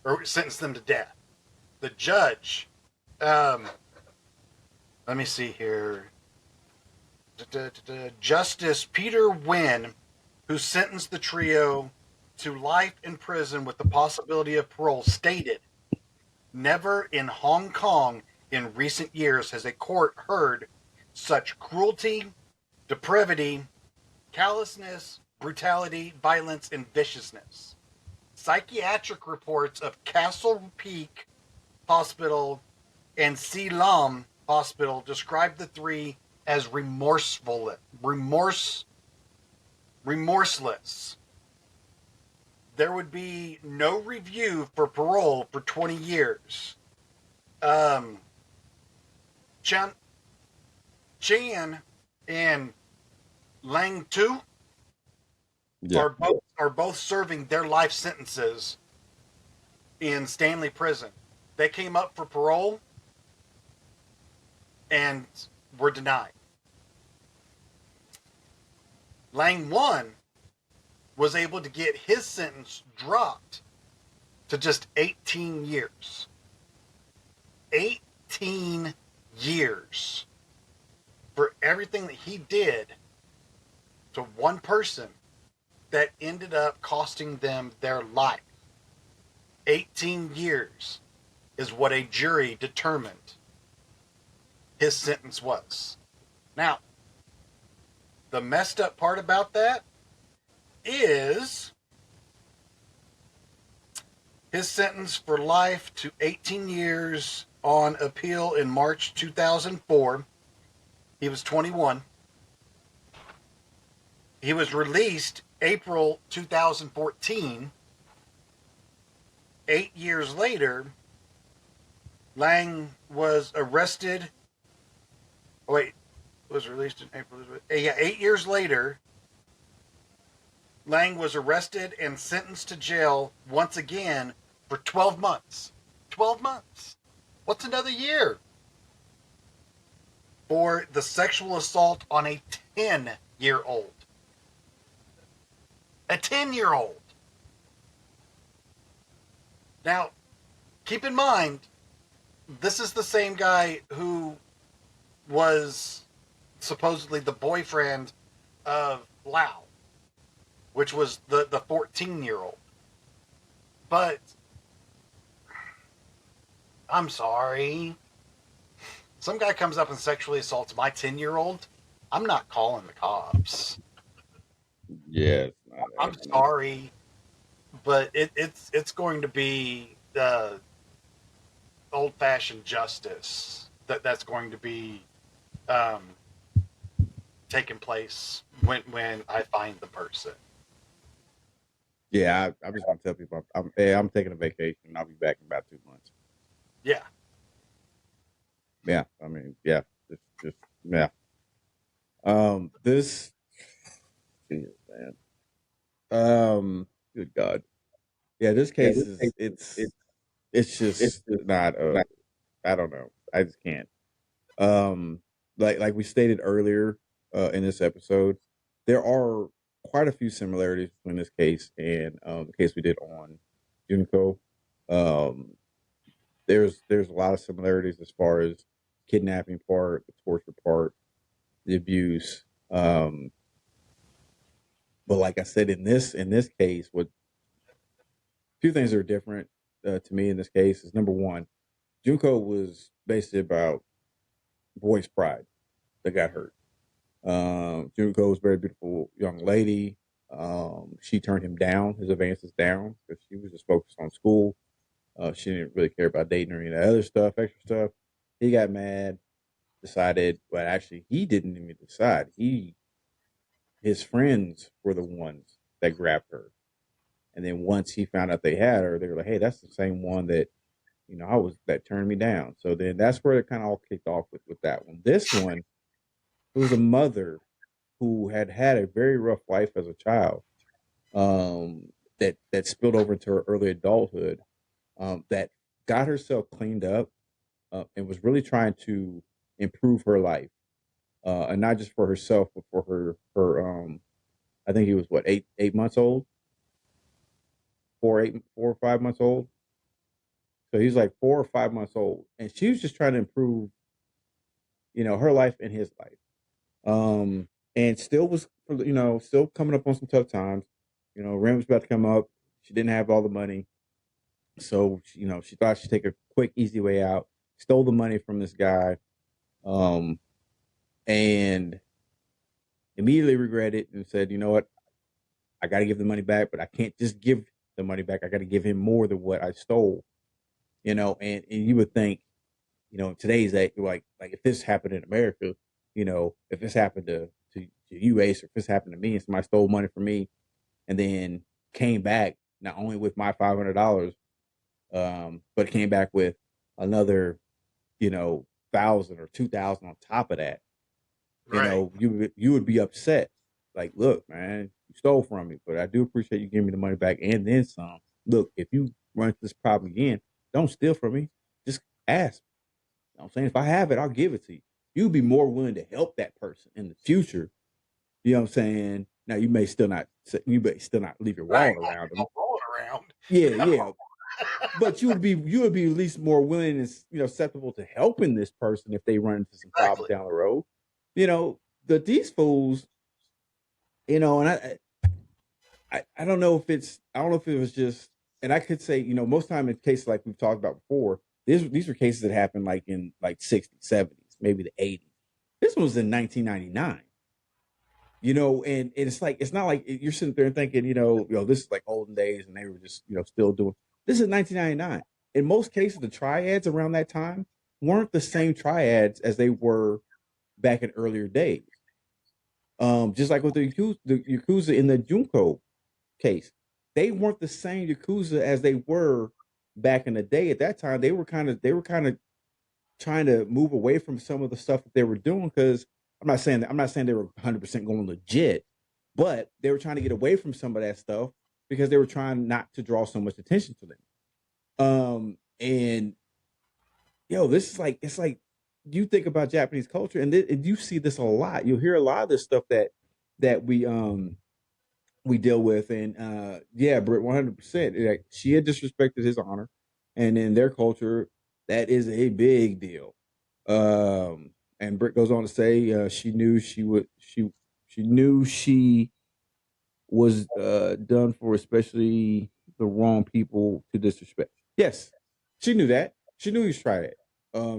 or sentence them to death. The judge, let me see here. Justice Peter Wynn, who sentenced the trio to life in prison with the possibility of parole, stated, "Never in Hong Kong in recent years has a court heard such cruelty, depravity, callousness, brutality, violence, and viciousness. Psychiatric reports of Castle Peak Hospital and Siloam Hospital describe the 3 as remorseless. There would be no review for parole for 20 years. Chan and Lang Tu are both serving their life sentences in Stanley Prison. They came up for parole and were denied. Lang 1 was able to get his sentence dropped to just 18 years. 18 years for everything that he did to one person that ended up costing them their life. 18 years is what a jury determined his sentence was. Now, the messed up part about that is his sentence for life to 18 years on appeal in March 2004. He was 21. He was released April 2014. 8 years later, Lang was arrested. Oh, wait, was released in April. Yeah, 8 years later, Lang was arrested and sentenced to jail once again for 12 months. 12 months. What's another year? For the sexual assault on a 10-year-old. A 10-year-old. Now, keep in mind, this is the same guy who was supposedly the boyfriend of Lau, which was the 14-year-old. But I'm sorry. Some guy comes up and sexually assaults my 10-year-old. I'm not calling the cops.
Yeah, it's not
I'm
happening.
sorry, but it's going to be old-fashioned justice that's going to be um, taking place when I find the person.
Yeah, I'm just gonna tell people I'm taking a vacation. I'll be back in about 2 months.
Yeah.
Yeah, I mean, yeah, just yeah. This, Jesus, man. Good God, yeah. This case is it's just not. I don't know. I just can't. Um, like we stated earlier, in this episode, there are quite a few similarities between this case and the case we did on Junko. Um, there's a lot of similarities as far as kidnapping part, the torture part, the abuse. But like I said, in this case, what two things that are different to me in this case is number one, Junko was basically about boy's pride that got hurt. Junko was a very beautiful young lady. She turned him down, his advances down, because she was just focused on school. She didn't really care about dating or any of that other stuff, extra stuff. He got mad, decided, but actually he didn't even decide. His friends were the ones that grabbed her. And then once he found out they had her, they were like, "Hey, that's the same one that I was that turned me down." So then that's where it kind of all kicked off with that one. This one, it was a mother who had had a very rough life as a child, that spilled over into her early adulthood, that got herself cleaned up, and was really trying to improve her life, and not just for herself, but for her. I think he was what, 8 months old, 4 or 5 months old. So he's like 4 or 5 months old, and she was just trying to improve, her life and his life. And still was, still coming up on some tough times. Rent was about to come up. She didn't have all the money, so she thought she'd take a quick, easy way out. Stole the money from this guy, and immediately regretted and said, "You know what? I got to give the money back, but I can't just give the money back. I got to give him more than what I stole." And you would think, in today's day, like if this happened in America, if this happened to you, Ace, or if this happened to me and somebody stole money from me and then came back not only with my $500, but came back with another, 1,000 or 2,000 on top of that,
Right.
you would be upset. Like, look, man, you stole from me, but I do appreciate you giving me the money back and then some. Look, if you run into this problem again, don't steal from me. Just ask. You know what I'm saying? If I have it, I'll give it to you. You'd be more willing to help that person in the future. You know what I'm saying? Now you may still not leave your
Right.
wallet around them.
Rolling around.
Yeah, yeah. But you would be at least more willing and acceptable to helping this person if they run into some problems
Exactly.
down the road. These fools, and I don't know if it was just, and I could say, most time in cases like we've talked about before, these were cases that happened like in like 60s, 70s, maybe the 80s. This one was in 1999. And it's like, it's not like you're sitting there and thinking, this is like olden days and they were just, still doing. This is 1999. In most cases, the triads around that time weren't the same triads as they were back in earlier days. Just like with the Yakuza in the Junko case, they weren't the same Yakuza as they were back in the day, at that time, they were kind of trying to move away from some of the stuff that they were doing, because I'm not saying they were 100% going legit, but they were trying to get away from some of that stuff because they were trying not to draw so much attention to them. And this is like, it's like, you think about Japanese culture, and you see this a lot. You'll hear a lot of this stuff that we deal with, and Britt, 100%. Like, she had disrespected his honor, and in their culture, that is a big deal. And Britt goes on to say she knew she was done for, especially the wrong people to disrespect. Yes, she knew that. She knew he was triad.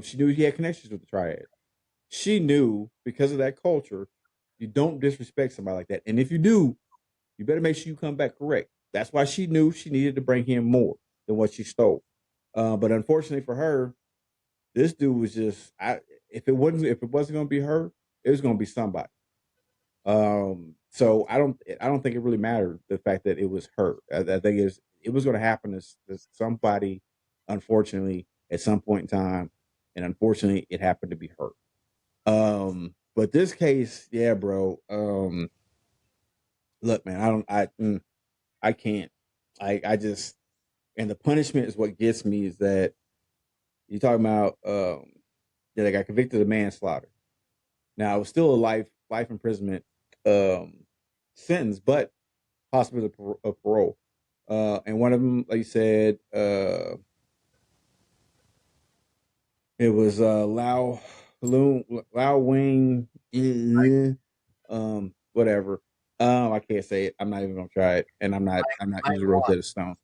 She knew he had connections with the triad. She knew, because of that culture, you don't disrespect somebody like that. And if you do, you better make sure you come back correct. That's why she knew she needed to bring him more than what she stole. But unfortunately for her, this dude was just, if it wasn't going to be her, it was going to be somebody. So I don't think it really mattered, the fact that it was her. I think it was going to happen to somebody, unfortunately, at some point in time, and unfortunately, it happened to be her. But this case, yeah, bro. Look, man, I can't. I just, and the punishment is what gets me, is that you're talking about that I got convicted of manslaughter. Now, it was still a life imprisonment sentence, but possibly a parole. And one of them, like you said, it was Lao Wing, whatever. I can't say it. I'm not even gonna try it, and I'm not using Rosetta Stone.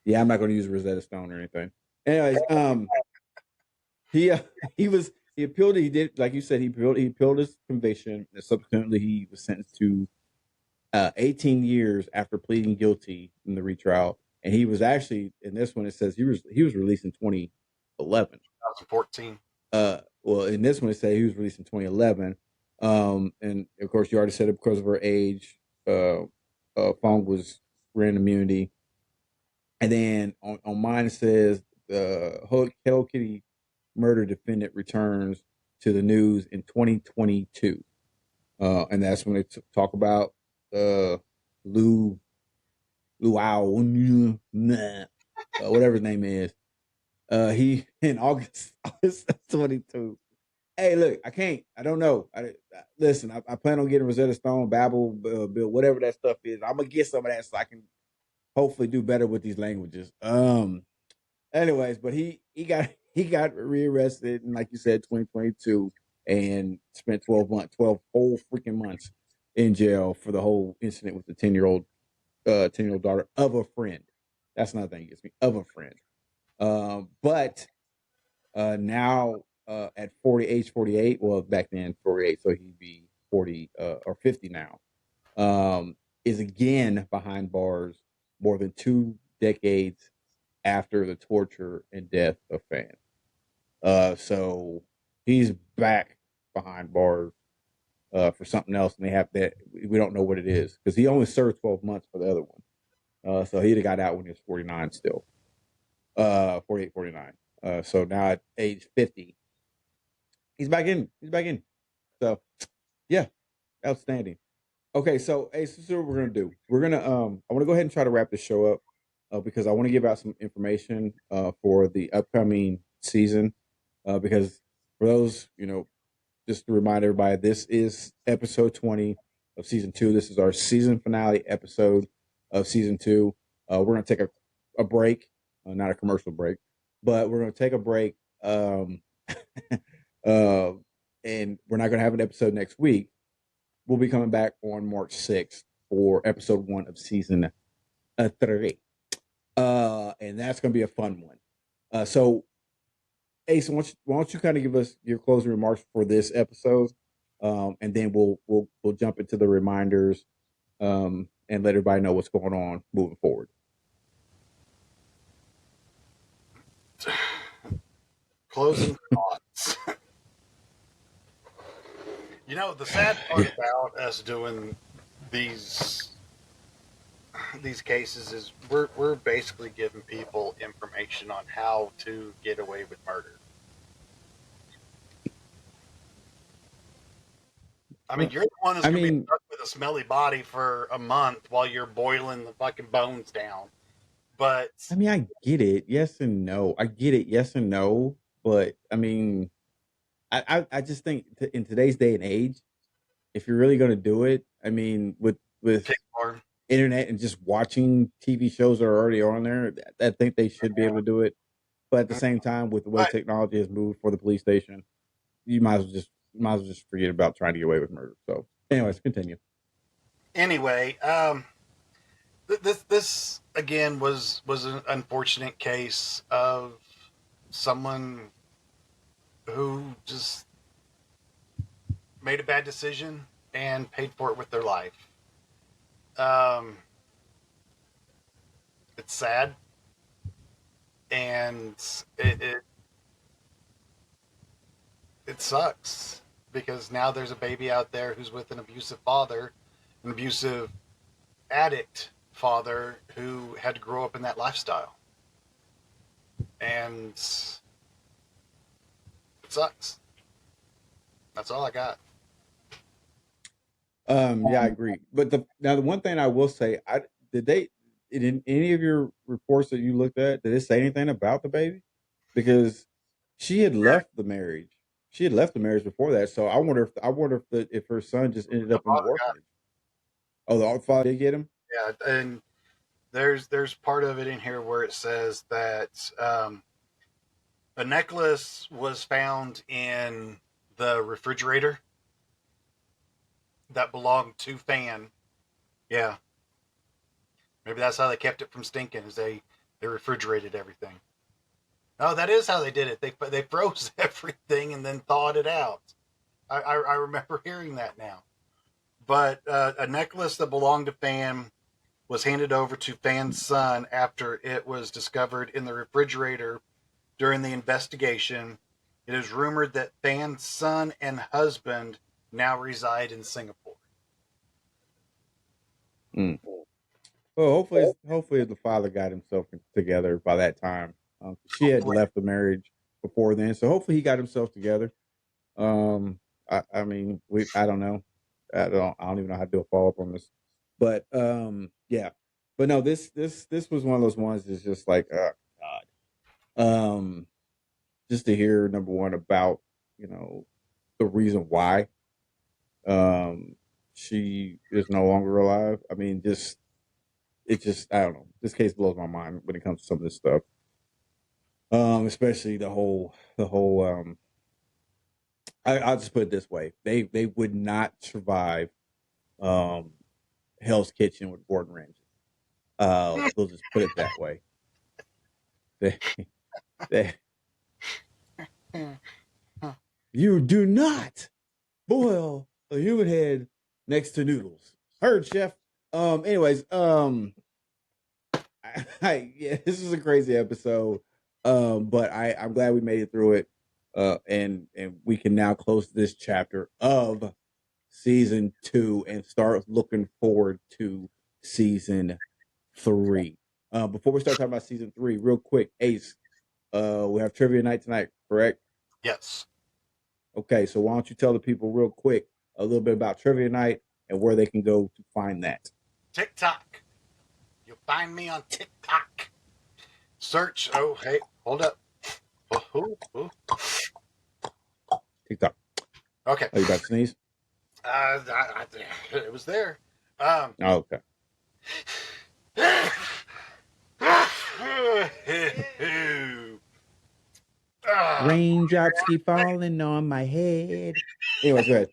Yeah, I'm not gonna use Rosetta Stone or anything. Anyways, he appealed. He did, like you said, he appealed his conviction, and subsequently he was sentenced to 18 years after pleading guilty in the retrial. And he was actually, in this one, it says he was released in 2011.
2014.
Well, in this one, it says he was released in 2011. And of course, you already said it, because of her age. Fong was granted immunity. And then on mine, it says the Hello Kitty murder defendant returns to the news in 2022. And that's when they talk about Luau, whatever his name is. He in August 22. Hey, look, I don't know. Listen, I plan on getting Rosetta Stone, Babel, Bill, whatever that stuff is. I'm gonna get some of that so I can hopefully do better with these languages. Anyways, but he got rearrested in, like you said, 2022, and spent 12 whole freaking months in jail for the whole incident with the 10-year-old daughter of a friend. That's another thing that gets me, of a friend. But now at age 48, well, back then 48, so he'd be 40 or 50 now, is again behind bars more than 2 decades after the torture and death of Fan. So he's back behind bars for something else, and they have that, we don't know what it is, because he only served 12 months for the other one. So he'd have got out when he was 49 still. 48, 49. So now at age 50, he's back in. So yeah, outstanding. Okay, so hey, this is what we're gonna do. We're gonna I want to go ahead and try to wrap this show up because I want to give out some information for the upcoming season. Because for those, just to remind everybody, this is episode 20 of season 2. This is our season finale episode of season 2. We're gonna take a break, not a commercial break, but we're gonna take a break. And we're not gonna have an episode next week. We'll be coming back on March 6th for episode 1 of season 3. And that's going to be a fun one. So, Ace, why don't you kind of give us your closing remarks for this episode? And then we'll jump into the reminders and let everybody know what's going on moving forward.
Closing thoughts. The sad part about us doing these these cases is we're basically giving people information on how to get away with murder. I mean, you're the one that's going to be stuck with a smelly body for a month while you're boiling the fucking bones down. But
I mean, I get it, yes and no. I get it, yes and no. But I mean, I just think in today's day and age, if you're really going to do it, I mean, with internet and just watching TV shows that are already on there, I think they should be able to do it. But at the same time, with the way technology has moved for the police station, you might as well just forget about trying to get away with murder. So, anyways, continue.
Anyway, this again was an unfortunate case of someone who just made a bad decision and paid for it with their life. It's sad, and it sucks because now there's a baby out there who's with an abusive father, an abusive addict father who had to grow up in that lifestyle, and it sucks. That's all I got.
Yeah, I agree. But the one thing I will say, did they in any of your reports that you looked at, did it say anything about the baby? Because she had left the marriage. She had left the marriage before that. So I wonder if her son just ended up in the orphanage. Oh, the father did get him?
Yeah, and there's part of it in here where it says that a necklace was found in the refrigerator that belonged to Fan. Yeah. Maybe that's how they kept it from stinking, is they refrigerated everything. Oh, that is how they did it. They froze everything and then thawed it out. I remember hearing that now. But a necklace that belonged to Fan was handed over to Fan's son after it was discovered in the refrigerator during the investigation. It is rumored that Fan's son and husband now reside in Singapore.
Well, hopefully the father got himself together by that time. She had left the marriage before then, so hopefully he got himself together. I mean, I don't know. I don't even know how to do a follow up on this, but yeah. But no, this was one of those ones that's just like, oh God. Just to hear, number one, about the reason why she is no longer alive. I mean, I don't know. This case blows my mind when it comes to some of this stuff. Especially the whole I'll just put it this way. They would not survive Hell's Kitchen with Gordon Ramsay. We'll just put it that way. You do not boil a human head next to noodles. Heard, chef. Anyways, yeah, this is a crazy episode. But I'm glad we made it through it. And we can now close this chapter of season 2 and start looking forward to season 3. Before we start talking about season 3, real quick, Ace, we have trivia night tonight, correct?
Yes.
Okay, so why don't you tell the people real quick a little bit about trivia night and where they can go to find that?
TikTok. You'll find me on TikTok. Search. Oh, hey, hold up.
TikTok.
Okay.
Are you about to sneeze?
It was there.
Okay. Raindrops keep falling on my head. Anyways, go ahead.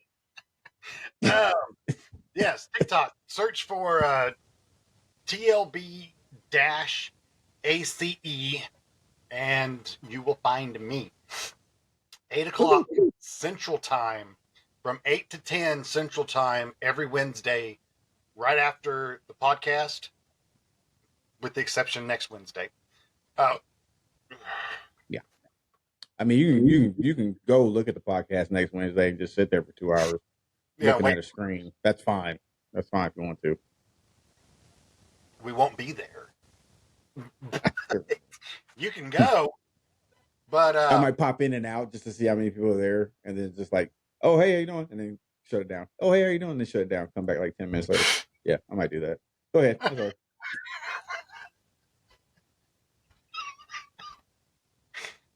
Yes, TikTok. Search for TLB-ACE and you will find me. 8 o'clock Central Time, from 8 to 10 Central Time every Wednesday, right after the podcast, with the exception next Wednesday.
Yeah. I mean, you can go look at the podcast next Wednesday and just sit there for 2 hours looking at a screen. That's fine. That's fine if you want to.
we won't be there. You can go, but
I might pop in and out just to see how many people are there, and then just like, oh hey, how you doing? And then shut it down. Oh hey, how you doing? And then shut it down. Come back like 10 minutes later. Yeah, I might do that. Go ahead. I'm sorry.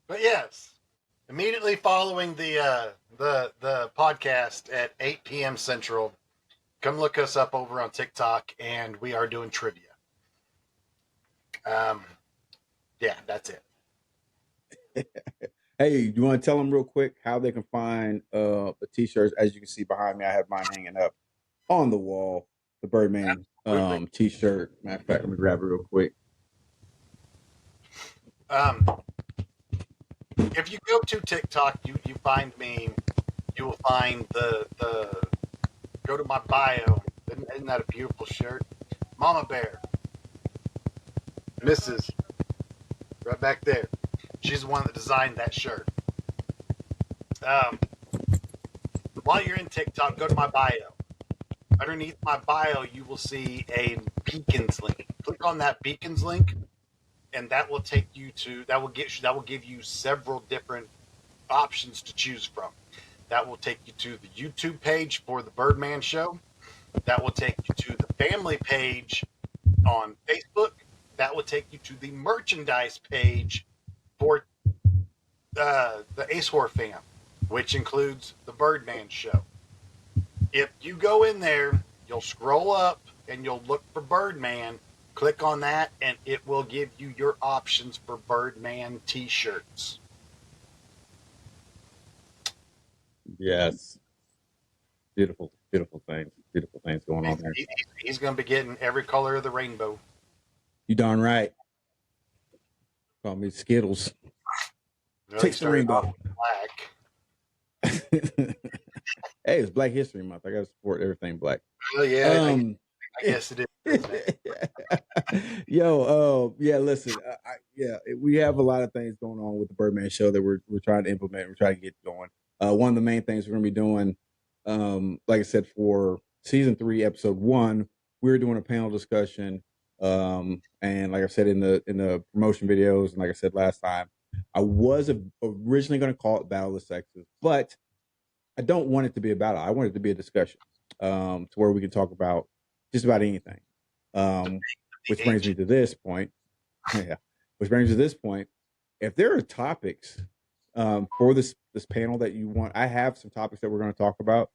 But yes, immediately following the podcast at 8 p.m. Central, come look us up over on TikTok, and we are doing trivia. Yeah, that's it.
Hey, you want to tell them real quick how they can find the t-shirts? As you can see behind me, I have mine hanging up on the wall. The Birdman t-shirt. Matter of fact, let me grab it real quick.
If you go to TikTok, you find me. You will find the go to my bio. Isn't that a beautiful shirt? Mama Bear, Mrs. right back there. She's the one that designed that shirt. While you're in TikTok, go to my bio. Underneath my bio, you will see a beacons link. Click on that beacons link, and that will take you to that will give you several different options to choose from. That will take you to the YouTube page for the Birdman Show. That will take you to the family page on Facebook. That will take you to the merchandise page for the Ace Horror fam, which includes the Birdman Show. If you go in there, you'll scroll up and you'll look for Birdman. Click on that, and it will give you your options for Birdman t-shirts.
Yes. Beautiful, beautiful things. Beautiful things going on there.
He's going to be getting every color of the rainbow.
You darn right. Call me Skittles. Take the rainbow.
Black.
Hey, it's Black History Month. I got to support everything black.
Oh yeah, I guess it is.
Yo, yeah. Listen, we have a lot of things going on with the Birdman Show that we're trying to implement. We're trying to get going. One of the main things we're going to be doing, like I said, for season 3, episode 1, we were doing a panel discussion. And like I said in the promotion videos, and like I said last time, I was originally going to call it Battle of the Sexes, but I don't want it to be a battle. I want it to be a discussion, to where we can talk about just about anything. Which brings me to this point. Yeah. Which brings me to this point. If there are topics for this panel that you want, I have some topics that we're going to talk about.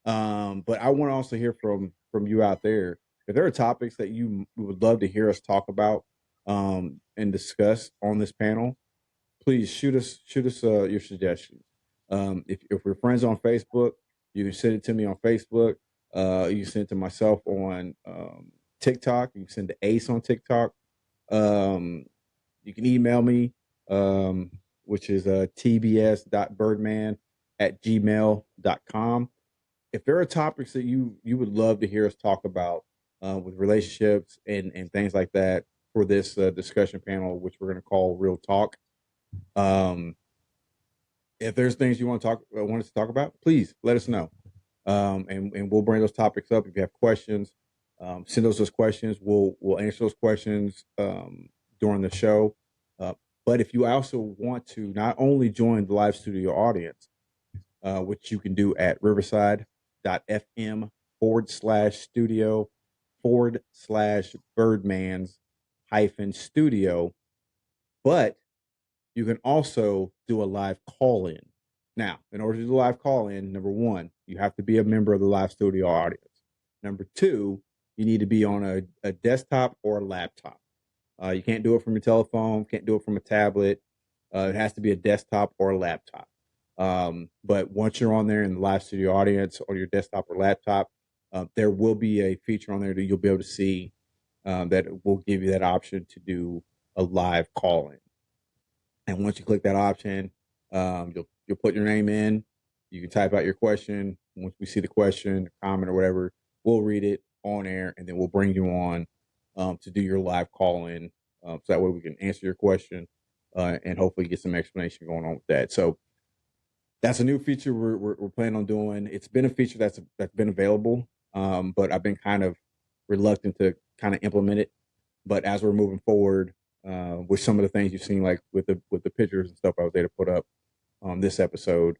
But I want to also hear from you out there. If there are topics that you would love to hear us talk about and discuss on this panel, please shoot us your suggestions. If we're friends on Facebook, you can send it to me on Facebook. You can send it to myself on TikTok. You can send it to Ace on TikTok. You can email me, which is tbs.birdman@gmail.com. If there are topics that you would love to hear us talk about with relationships and things like that for this discussion panel, which we're going to call Real Talk. If there's things you want us to talk about, please let us know. And we'll bring those topics up. If you have questions, send us those questions. We'll answer those questions during the show. But if you also want to not only join the live studio audience, which you can do at riverside.fm/studio/Birdman's-studio, but you can also do a live call-in. Now, in order to do a live call-in, number 1, you have to be a member of the live studio audience. Number 2, you need to be on a desktop or a laptop. You can't do it from your telephone, can't do it from a tablet. It has to be a desktop or a laptop. But once you're on there in the live studio audience on your desktop or laptop, there will be a feature on there that you'll be able to see that will give you that option to do a live call-in. And once you click that option, you'll put your name in. You can type out your question. Once we see the question, comment, or whatever, we'll read it on air, and then we'll bring you on to do your live call-in. So that way we can answer your question and hopefully get some explanation going on with that. So that's a new feature we're planning on doing. It's been a feature that's been available, but I've been kind of reluctant to kind of implement it But as we're moving forward with some of the things you've seen, like with the pictures and stuff I was able to put up on this episode,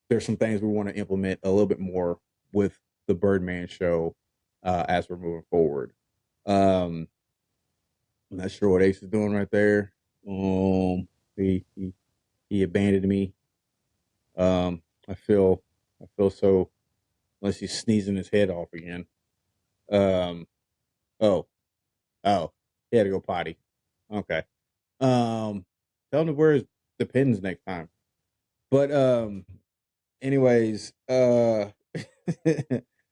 there's some things we want to implement a little bit more with the Birdman Show as we're moving forward. I'm not sure what Ace is doing right there. He abandoned me. I feel so, unless he's sneezing his head off again. Oh, he had to go potty. Okay. Tell him to wear the pins next time. But anyways,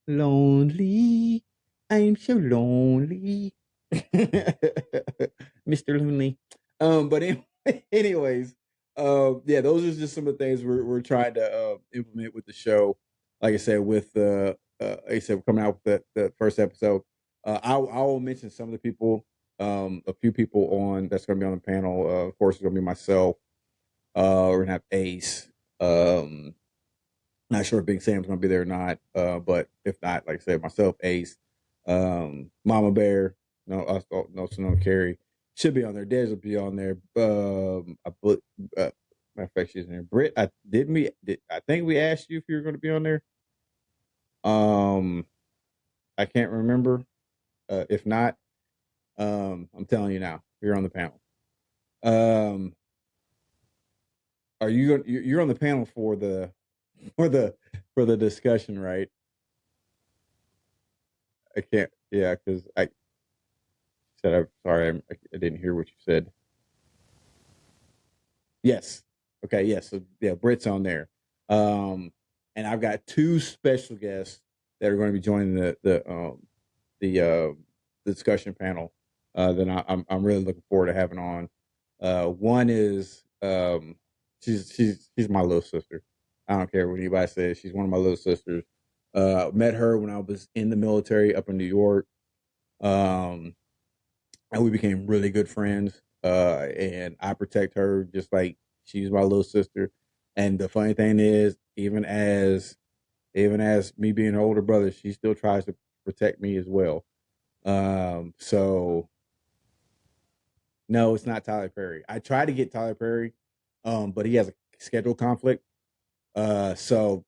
lonely. I'm so lonely. Mr. Lonely. But anyways, yeah, those are just some of the things we're trying to implement with the show. Like I said, with like I said, we're coming out with the first episode. I will mention some of the people, a few people on that's going to be on the panel. Of course, it's going to be myself. We're gonna have Ace. Not sure if Big Sam's gonna be there or not. But if not, like I said, myself, Ace, Mama Bear, no Sonoma Carrie should be on there. Des will be on there. Matter of fact, she's in there. Britt, I think we asked you if you were going to be on there. I can't remember. If not, I'm telling you now, you're on the panel. Are you you're on the panel for the discussion, right? I can't. Yeah, because I said I'm sorry. I didn't hear what you said. Yes. Okay. Yes. So yeah, Britt's on there. And I've got two special guests that are going to be joining the discussion panel. That I'm really looking forward to having on. One is she's my little sister. I don't care what anybody says. She's one of my little sisters. Met her when I was in the military up in New York. And we became really good friends. And I protect her just like she's my little sister. And the funny thing is, even as me being her older brother, she still tries to protect me as well. So no, it's not Tyler Perry. I tried to get Tyler Perry, but he has a schedule conflict. So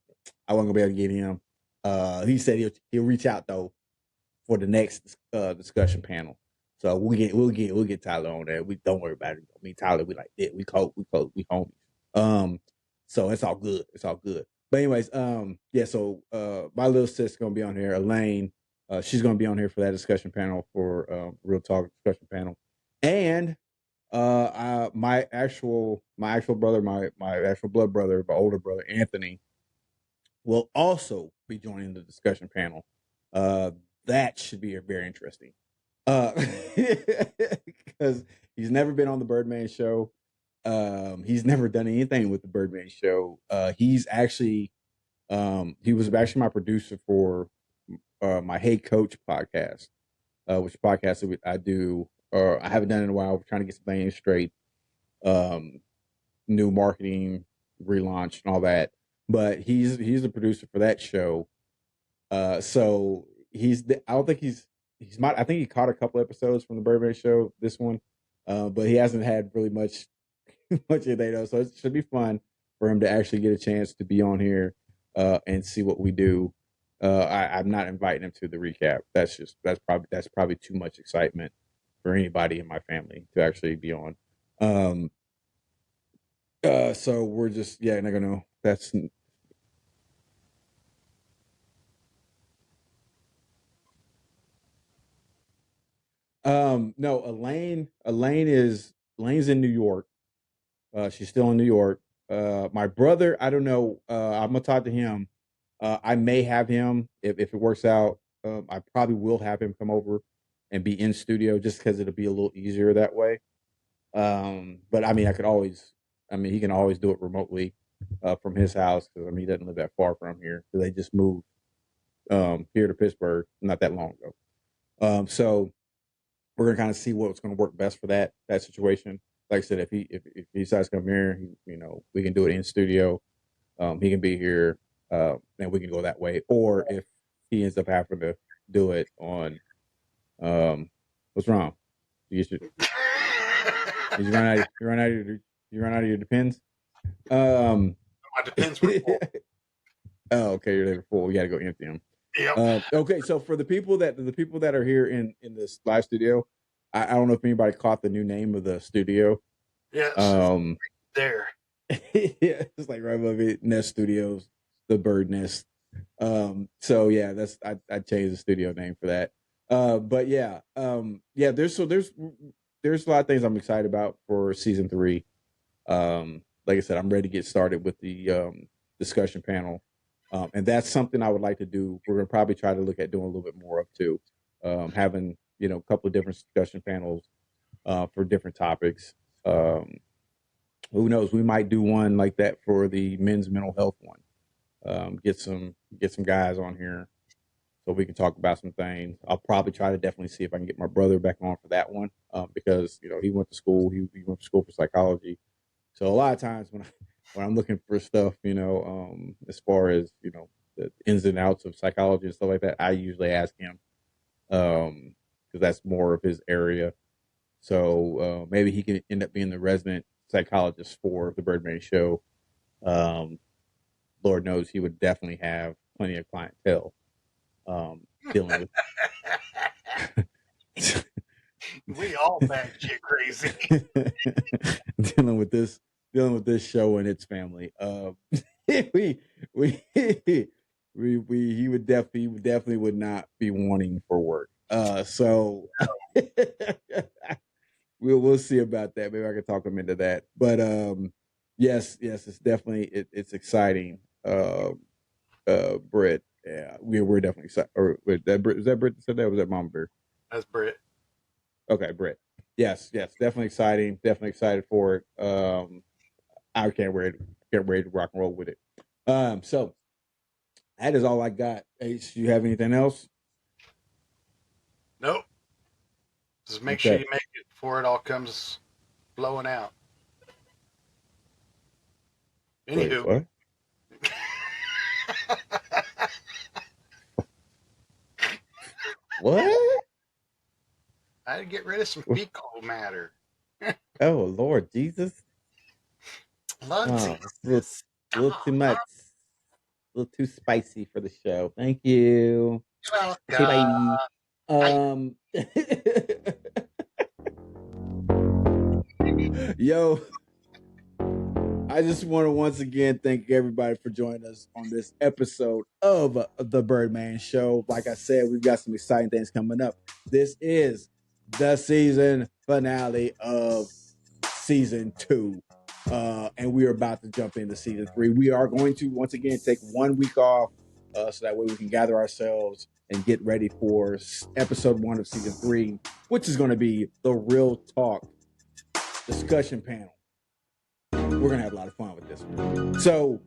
I wasn't gonna be able to get him. He said he'll reach out though for the next discussion panel. So we'll get Tyler on there. We don't worry about it. I mean, Tyler, we like it. We homies. So it's all good. It's all good. But anyways, yeah. So my little sis gonna be on here. Elaine, she's gonna be on here for that discussion panel for Real Talk discussion panel. And my actual brother, my actual blood brother, my older brother Anthony, will also be joining the discussion panel. That should be very interesting. Because he's never been on the Birdman Show. He's never done anything with the Birdman Show. He's actually he was actually my producer for my Hey Coach podcast, which podcast that I do. I haven't done it in a while. We're trying to get some things straight. New marketing relaunch and all that. But he's the producer for that show. So I don't think I think he caught a couple episodes from the Birdman Show, this one. But he hasn't had really much anything else. So it should be fun for him to actually get a chance to be on here and see what we do. I'm not inviting him to the recap. That's probably too much excitement for anybody in my family to actually be on. So we're just not gonna. That's no. Elaine's in New York. She's still in New York. My brother, I don't know. I'm gonna talk to him. I may have him if it works out. I probably will have him come over and be in studio just because it'll be a little easier that way. But I mean, he can always do it remotely from his house because he doesn't live that far from here. So they just moved here to Pittsburgh not that long ago. So we're gonna kind of see what's going to work best for that situation. Like I said, if he decides to come here, we can do it in studio. He can be here, and we can go that way. Or if he ends up having to do it on What's wrong? Did you run out of your Depends?
My Depends were full.
Oh, okay, they're full. You got to go empty them.
Yep.
Okay, so for the people that are here in this live studio, I don't know if anybody caught the new name of the studio.
Yes. There.
Yeah, it's like right above it, Nest Studios, the Bird Nest. So yeah, I changed the studio name for that. But yeah, there's a lot of things I'm excited about for season 3. Like I said, I'm ready to get started with the discussion panel. And that's something I would like to do. We're gonna probably try to look at doing a little bit more of too. Having, a couple of different discussion panels for different topics. Who knows? We might do one like that for the men's mental health one. Get some guys on here so we can talk about some things. I'll probably try to definitely see if I can get my brother back on for that one because he went to school. He went to school for psychology. So a lot of times when I'm looking for stuff, as far as the ins and outs of psychology and stuff like that, I usually ask him because that's more of his area. So maybe he can end up being the resident psychologist for the Birdman Show. Lord knows he would definitely have plenty of clientele dealing with.
We all batshit crazy.
dealing with this show and its family. He definitely would not be wanting for work. So we'll see about that. Maybe I can talk him into that. But yes, it's definitely it's exciting. Britt, yeah, we're definitely excited. Or is that Britt that said that? Or was that Mama Bear?
That's Britt.
Okay, Britt. Yes, definitely exciting. Definitely excited for it. I can't wait to rock and roll with it. So that is all I got. Ace, you have anything else?
Nope. Just make sure you make it before it all comes blowing out. Anywho.
Wait, what? What?
I had to get rid of some fecal matter.
Oh, Lord Jesus.
Lunzy.
A little too much. A little too spicy for the show. Thank you. Okay, bye. Yo, I just want to once again thank everybody for joining us on this episode of the Birdman Show. Like I said, we've got some exciting things coming up. This is the season finale of season 2. And we are about to jump into season 3. We are going to once again take 1 week off so that way we can gather ourselves and get ready for episode 1 of season 3, which is going to be the Real Talk discussion panel. We're going to have a lot of fun with this one. So,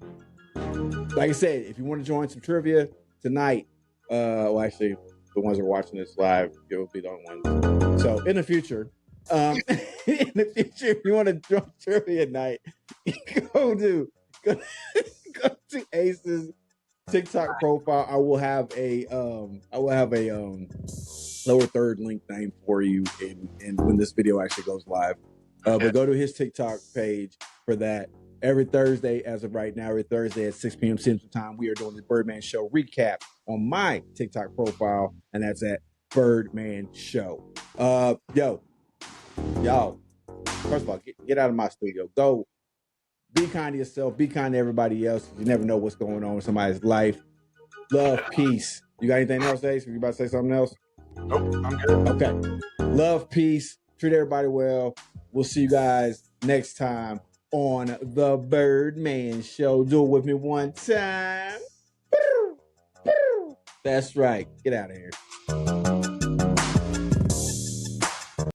like I said, if you want to join some trivia tonight, well, actually, the ones that are watching this live, it will be the only ones. So, in the future, if you want to join trivia night, go to Ace's TikTok profile. I will have a lower third link name for you and when this video actually goes live. But go to his TikTok page for that. Every Thursday, as of right now, every Thursday at 6 p.m. Central Time, we are doing the Birdman Show recap on my TikTok profile, and that's at Birdman Show. Y'all, first of all, get out of my studio. Go be kind to yourself. Be kind to everybody else. You never know what's going on in somebody's life. Love, peace. You got anything else, Ace? You about to say something else?
Nope, I'm good.
Okay. Love, peace. Treat everybody well. We'll see you guys next time on the Birdman Show. Do it with me one time. That's right. Get out of here.